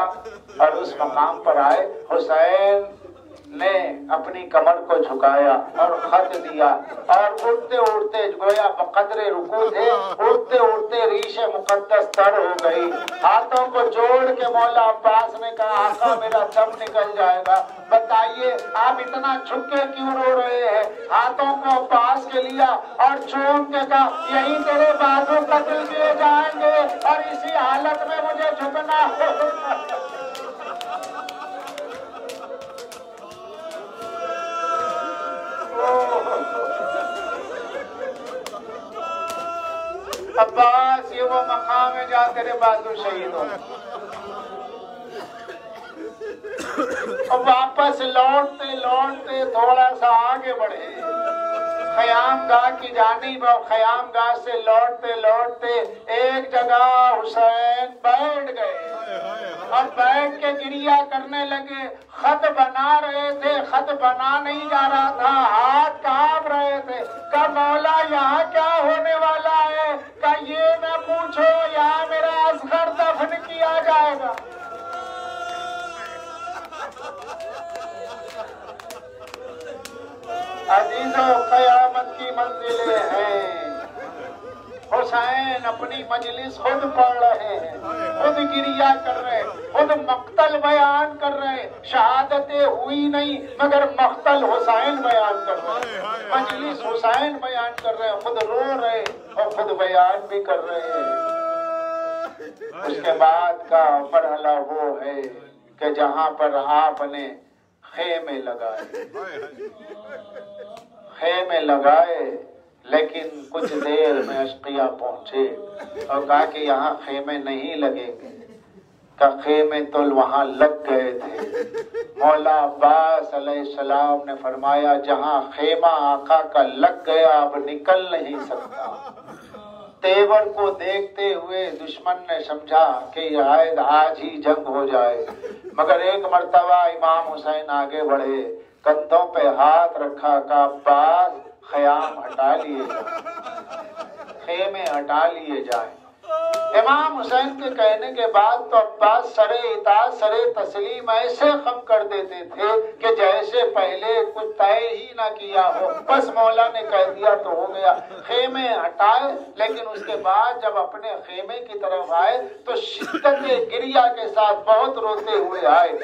اور اس مقام پر آئے حسین نے اپنی کمر کو جھکایا اور خط دیا اور اڑتے اڑتے گویا بقدر رکوع تھے، اڑتے اڑتے ریش مقدس تر ہو گئی۔ ہاتھوں کو جوڑ کے مولا عباس نے کہا آقا میرا دم نکل جائے گا، بتائیے آپ اتنا جھک کے کیوں رو رہے ہیں؟ ہاتھوں کو عباس کے لیا اور چوم کے کہا یہی تیرے بازو قتل کیے جائیں گے اور اسی حالت میں مجھے جھکنا ہوگا۔ عباس یہ وہ مقام ہے جہاں تیرے بازو شہید ہو۔ اور واپس لوٹتے لوٹتے تھوڑا سا آگے بڑھے خیام گاہ کی جانب، اور خیام گاہ سے لوٹتے لوٹتے ایک جگہ حسین بیٹھ گئے اور بیٹھ کے گریہ کرنے لگے۔ خط بنا رہے تھے، خط بنا نہیں جا رہا تھا، ہاتھ کانپ رہے تھے۔ کہا مولا یہاں کیا ہونے والا ہے؟ کہا یہ نہ پوچھو، یہاں میرا اصغر دفن کیا جائے گا۔ عزیزوں قیامت کی منزلیں ہیں۔ حسین اپنی مجلس خود پڑھ رہے ہیں، خود گریہ کر رہے، خود مقتل بیان کر رہے۔ شہادتیں ہوئی نہیں مگر مقتل حسین بیان کر رہے، مجلس حسین بیان کر رہے، خود رو رہے اور خود بیان بھی کر رہے ہیں۔ اس کے بعد کا مرحلہ وہ ہے کہ جہاں پر آپ نے خیمے لگائے، خیمے لگائے، لیکن کچھ دیر میں اشقیاء پہنچے اور کہا کہ یہاں خیمے نہیں لگیں گے۔ کہ خیمے تو وہاں لگ گئے تھے۔ مولا عباس علیہ السلام نے فرمایا جہاں خیمہ آقا کا لگ گیا اب نکل نہیں سکتا۔ تیور کو دیکھتے ہوئے دشمن نے سمجھا کہ شاید آج ہی جنگ ہو جائے، مگر ایک مرتبہ امام حسین آگے بڑھے، کندھوں پہ ہاتھ رکھا، کہا عباس خیام ہٹا لیے جائیں، خیمے ہٹا لیے جائیں۔ امام حسین کے کہنے کے بعد تو عباس سر اطاعت سر تسلیم ایسے خم کر دیتے تھے کہ جیسے پہلے کچھ طے ہی نہ کیا ہو، بس مولا نے کہہ دیا تو ہو گیا۔ خیمے ہٹائے، لیکن اس کے بعد جب اپنے خیمے کی طرف آئے تو شدت گریہ کے ساتھ بہت روتے ہوئے آئے۔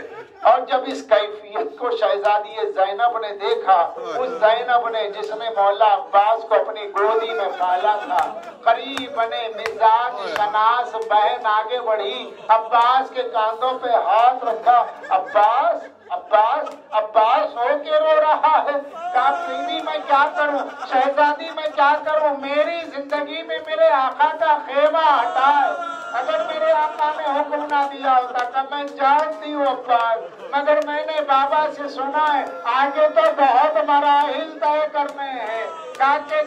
اور جب اس کیفیت کو شہزادی زینب نے دیکھا، اس زینب نے جس نے مولا عباس کو اپنی گودی میں پالا تھا، قریب بنے مزاج شناس بہن آگے بڑھی، عباس کے کاندھوں پہ ہاتھ رکھا، عباس عباس عباس ہو کے رو رہا ہے۔ کہا بیوی میں کیا کروں، شہزادی میں کیا کروں، میری زندگی میں میرے آقا کا خیمہ ہٹائے۔ اگر میرے آقا نے حکم نہ دیا ہوتا کہ میں جانتی ہوں عباس، مگر میں نے بابا سے سنا ہے آگے تو بہت مراحل طے کرنے ہیں۔ کہا کہ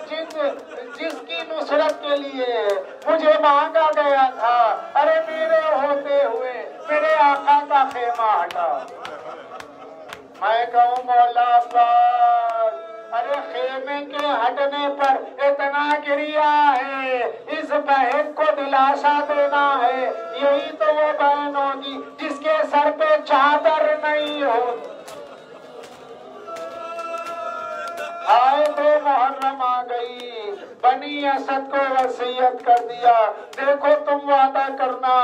جس کی نصرت کے لیے مجھے مانگا گیا تھا، ارے میرے ہوتے ہوئے میرے آقا کا خیمہ ہٹا۔ میں کہوں مولا عباس ارے خیمے کے ہٹنے پر اتنا گریہ ہے، اس بہن کو دلاسا دینا ہے، یہی تو وہ بہن ہوگی جس کے سر پہ چادر نہیں ہوتی۔ آئے تو محرم آ گئی، بنی اسد کو وصیت کر دیا دیکھو تم وعدہ کرنا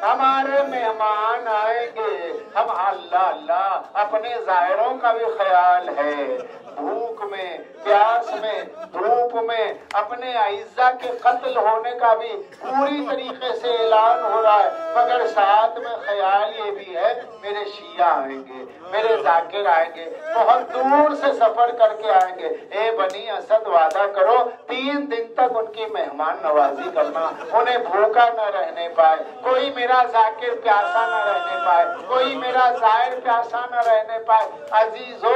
ہمارے مہمان آئیں گے، ہم اللہ اللہ اپنے ظاہروں کا بھی خیال ہے، بھوک میں پیاس میں دھوپ میں اپنے اعزاء کے قتل ہونے کا بھی پوری طریقے سے اعلان ہو رہا ہے، مگر ساتھ میں خیال یہ بھی ہے میرے شیعہ آئیں گے، میرے ذاکر آئیں گے، بہت دور سے سفر کر کے آئیں گے۔ اے بنی اسد وعدہ کرو 3 دن تک ان کی مہمان نوازی کرنا، انہیں بھوکا نہ رہنے پائے، کوئی میرا ذاکر پیاسا نہ رہنے پائے، کوئی میرا ظاہر پیاسا نہ رہنے پائے۔ عزیزو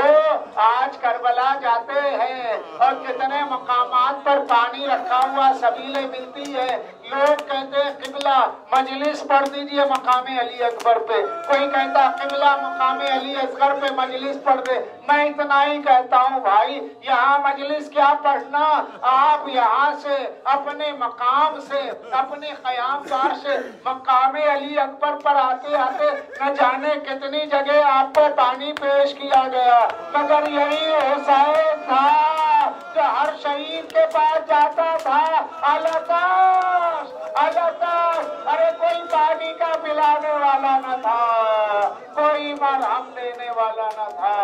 آج کربلا جاتے ہیں اور کتنے مقامات پر پانی رکھا ہوا سبیلیں ملتی ہیں، لوگ کہتے ہیں قبلہ مجلس پڑھ دیجئے مقام علی اکبر پہ، کوئی کہتا قبلہ مقام علی اصغر پہ مجلس پڑھ دے۔ میں اتنا ہی کہتا ہوں بھائی، یہاں مجلس کیا پڑھنا، آپ یہاں سے اپنے مقام سے اپنے قیام گاہ سے مقام علی اکبر پر آتے آتے نہ جانے کتنی جگہ آپ کو پانی پیش کیا گیا، مگر یہی حسین تھا جو ہر شہید کے پاس جاتا تھا، الاتاش الاتاش، ارے کوئی پانی کا پلانے والا نہ تھا، کوئی مرہم دینے والا نہ تھا،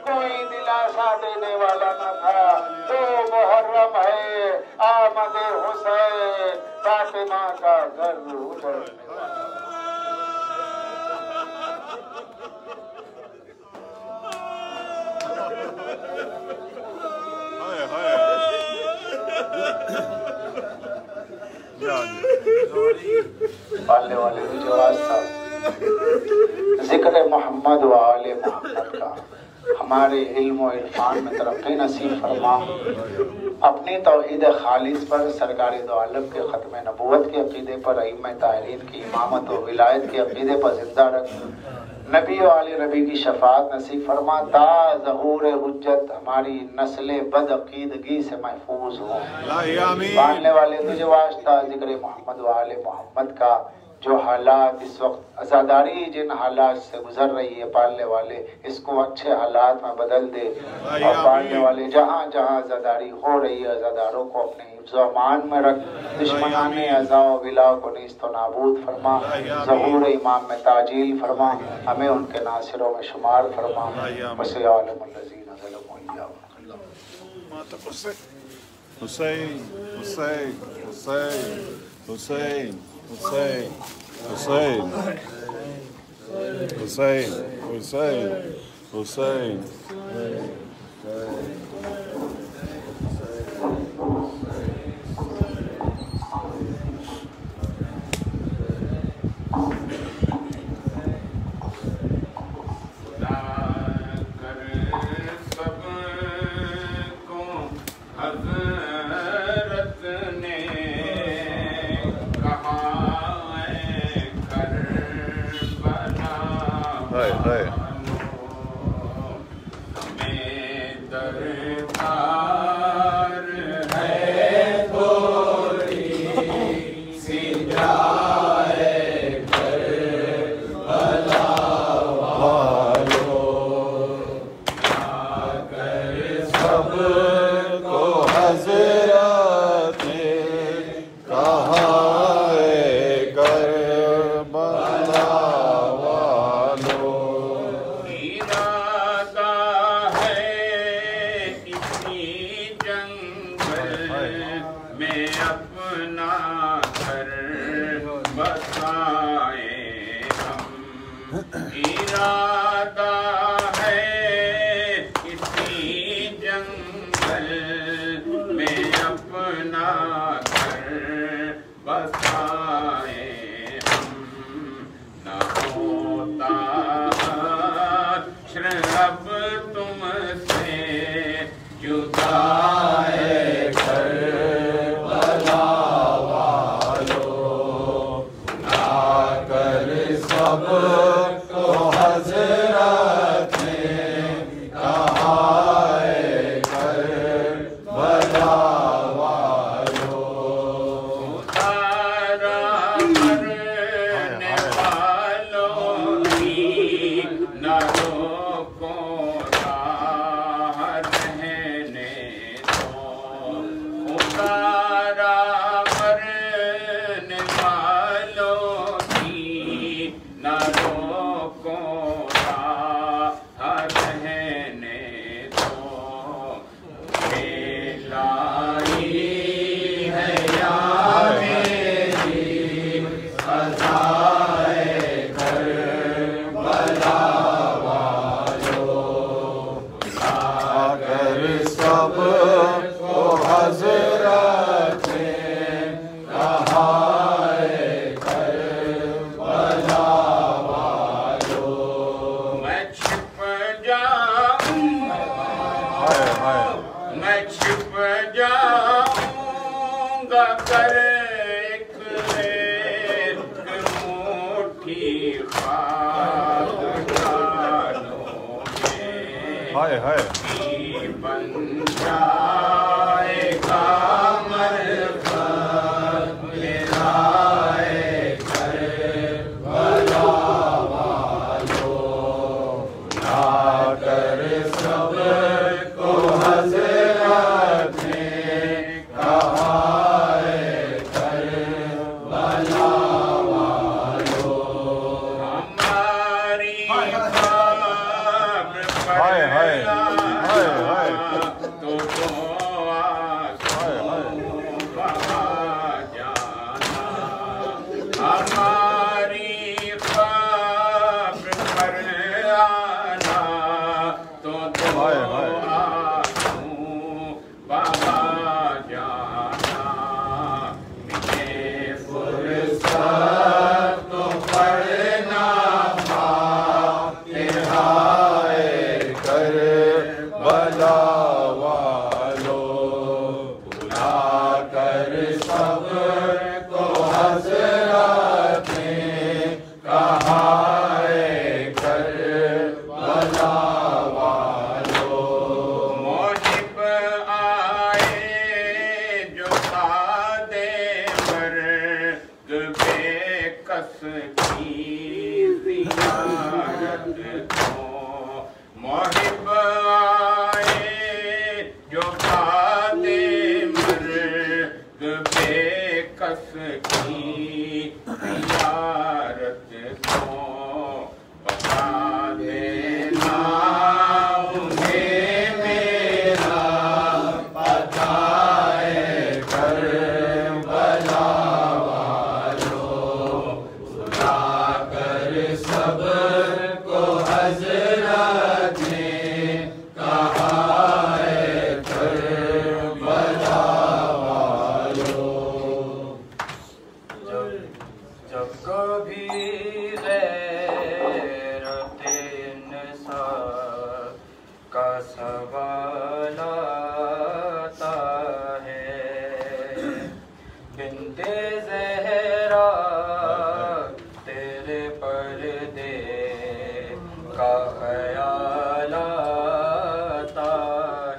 کوئی دلاسا دینے والا نہ تھا۔ تو محرم ہے آمد حسین، فاطمہ کا گھر اجڑنے والا۔ پالنے والے بھی جواز تھا ذکر محمد و آل محمد کا، ہمارے علم و عرفان میں ترقی نصیب فرما، اپنی توحید خالص پر، سرکار دو عالم کے ختم نبوت کے عقیدے پر، ائمہ طاہرین کی امامت و ولایت کے عقیدے پر زندہ رکھ، نبی و آل نبی کی شفاعت نصیب فرما، تا ظہور حجت ہماری نسل بد عقیدگی سے محفوظ ہو۔ پالنے والے تجھے واسطہ ذکر محمد و آل محمد کا، جو حالات اس وقت عزاداری جن حالات سے گزر رہی ہے، پالنے والے اس کو اچھے حالات میں بدل دے، اور پالنے والے جہاں جہاں عزاداری ہو رہی ہے عزاداروں کو اپنے حفظ و امان میں رکھ، دشمنان عزا و ولا کو نیست و نابود فرما، ظہور امام میں تعجیل فرما، ہمیں ان کے ناصروں میں شمار فرما، بس عالم الذین ظلموا ایاہم۔
حسین حسین حسین حسین حسین حسین حسین حسین حسین
کر بلا
ہائے ہائے
بن جائے کامر میرائے کر بلا والو لا کر سب کو حضرت نے کہا ہے کر بلا والو ہماری
ہائے ہائے ہائے ہائے
تو ہماری خبر پر آنا تو
ہائے ہائے
بابا جانا مجھے فرصت تو پڑھنا تیرائے
کر بلا والو
بلا کر سب کو حضرت نے کہا ہے کر بلا والو محب آئے جو سادے مرد بے کس کی زیارت کو محب آئے جو سادے مرد بے کس کی زیارت کو بتا دینا انہیں میرا پتہ ہے کر بلا والو بلا کر سب کو حضرت نے کہا ہے کر بلا والو جب کبھی غیرت انسان کا سوال آتا ہے بنت زہرا تیرے پردے کا خیال آتا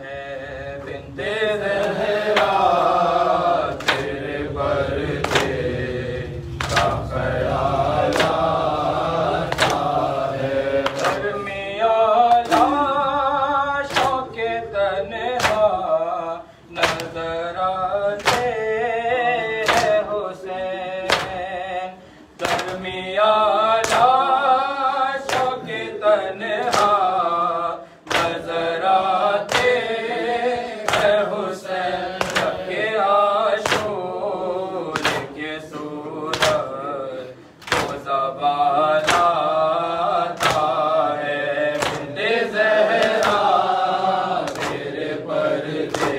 ہے بنت زہرا تیرے پردے کا خیال آتا ہے درمیان شوق تنہا نظر آتے ہیں حسین درمیان شوق تنہا نظر آتے ہیں حسین کے عاشور کے صورت کو زبان آتا ہے بنت زہرا تیرے پردے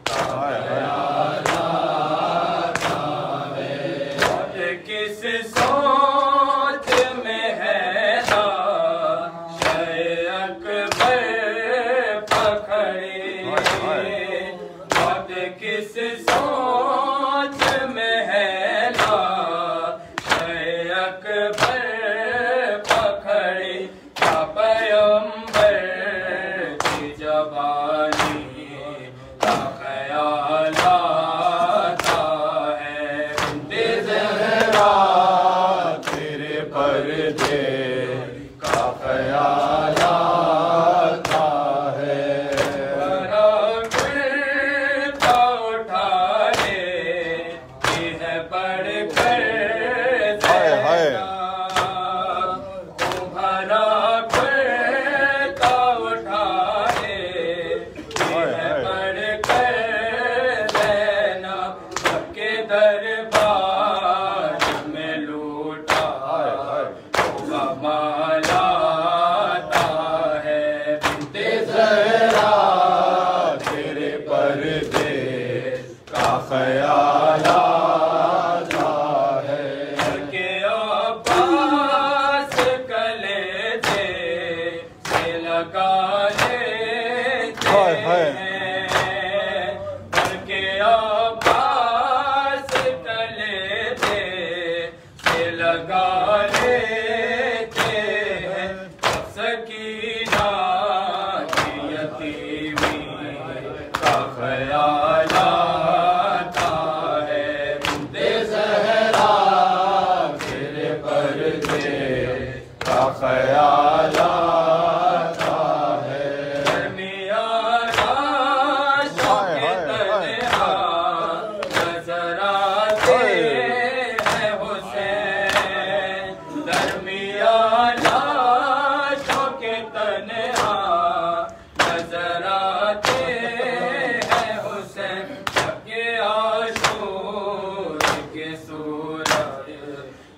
کا خیال آتا ہے اور کس سوچ میں ہے نا شے اکبر پکھڑی بات کس سوچ میں ہے نا شے اکبر پکھڑی کیا پیغمبر کی زبانی کا خیال آتا ہے بنت زہرا
تیرے پردے
کا خیال آتا ہے برابر اٹھا لیتی ہے پڑھ کر
ہائے ہائے
تمہارا کرتا اٹھا لیتی ہے پڑھ کر دینا سب کے دربار میں لوٹا مالا آتا ہے بنت زہرا
تیرے پردے کا خیال آتا ہے
کہ عباس کلیجے سے لگا لیتے
ہائے ہائے
ہیں کہ عباس کلیجے سے لگا لیتے ہیں سکینہ
پردیس کا خیال آتا ہے درمیان عاشق کے تنہا نظر آتے ہیں حسین درمیان عاشق کے تنہا نظر آتے ہیں حسین جب کے عاشور کے سورج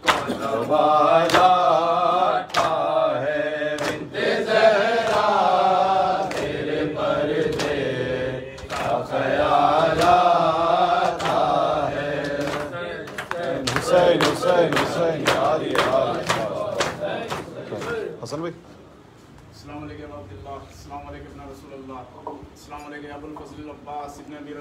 کو زوال آتا ہے بنت زہرا تیرے پردے کا خیال آتا ہے حسین حسین حسین یاد حسن بھائی
السلام علیکم عبداللہ، السلام علیکم رسول اللہ، السلام علیکم ابو الفضل عباس ابن امیر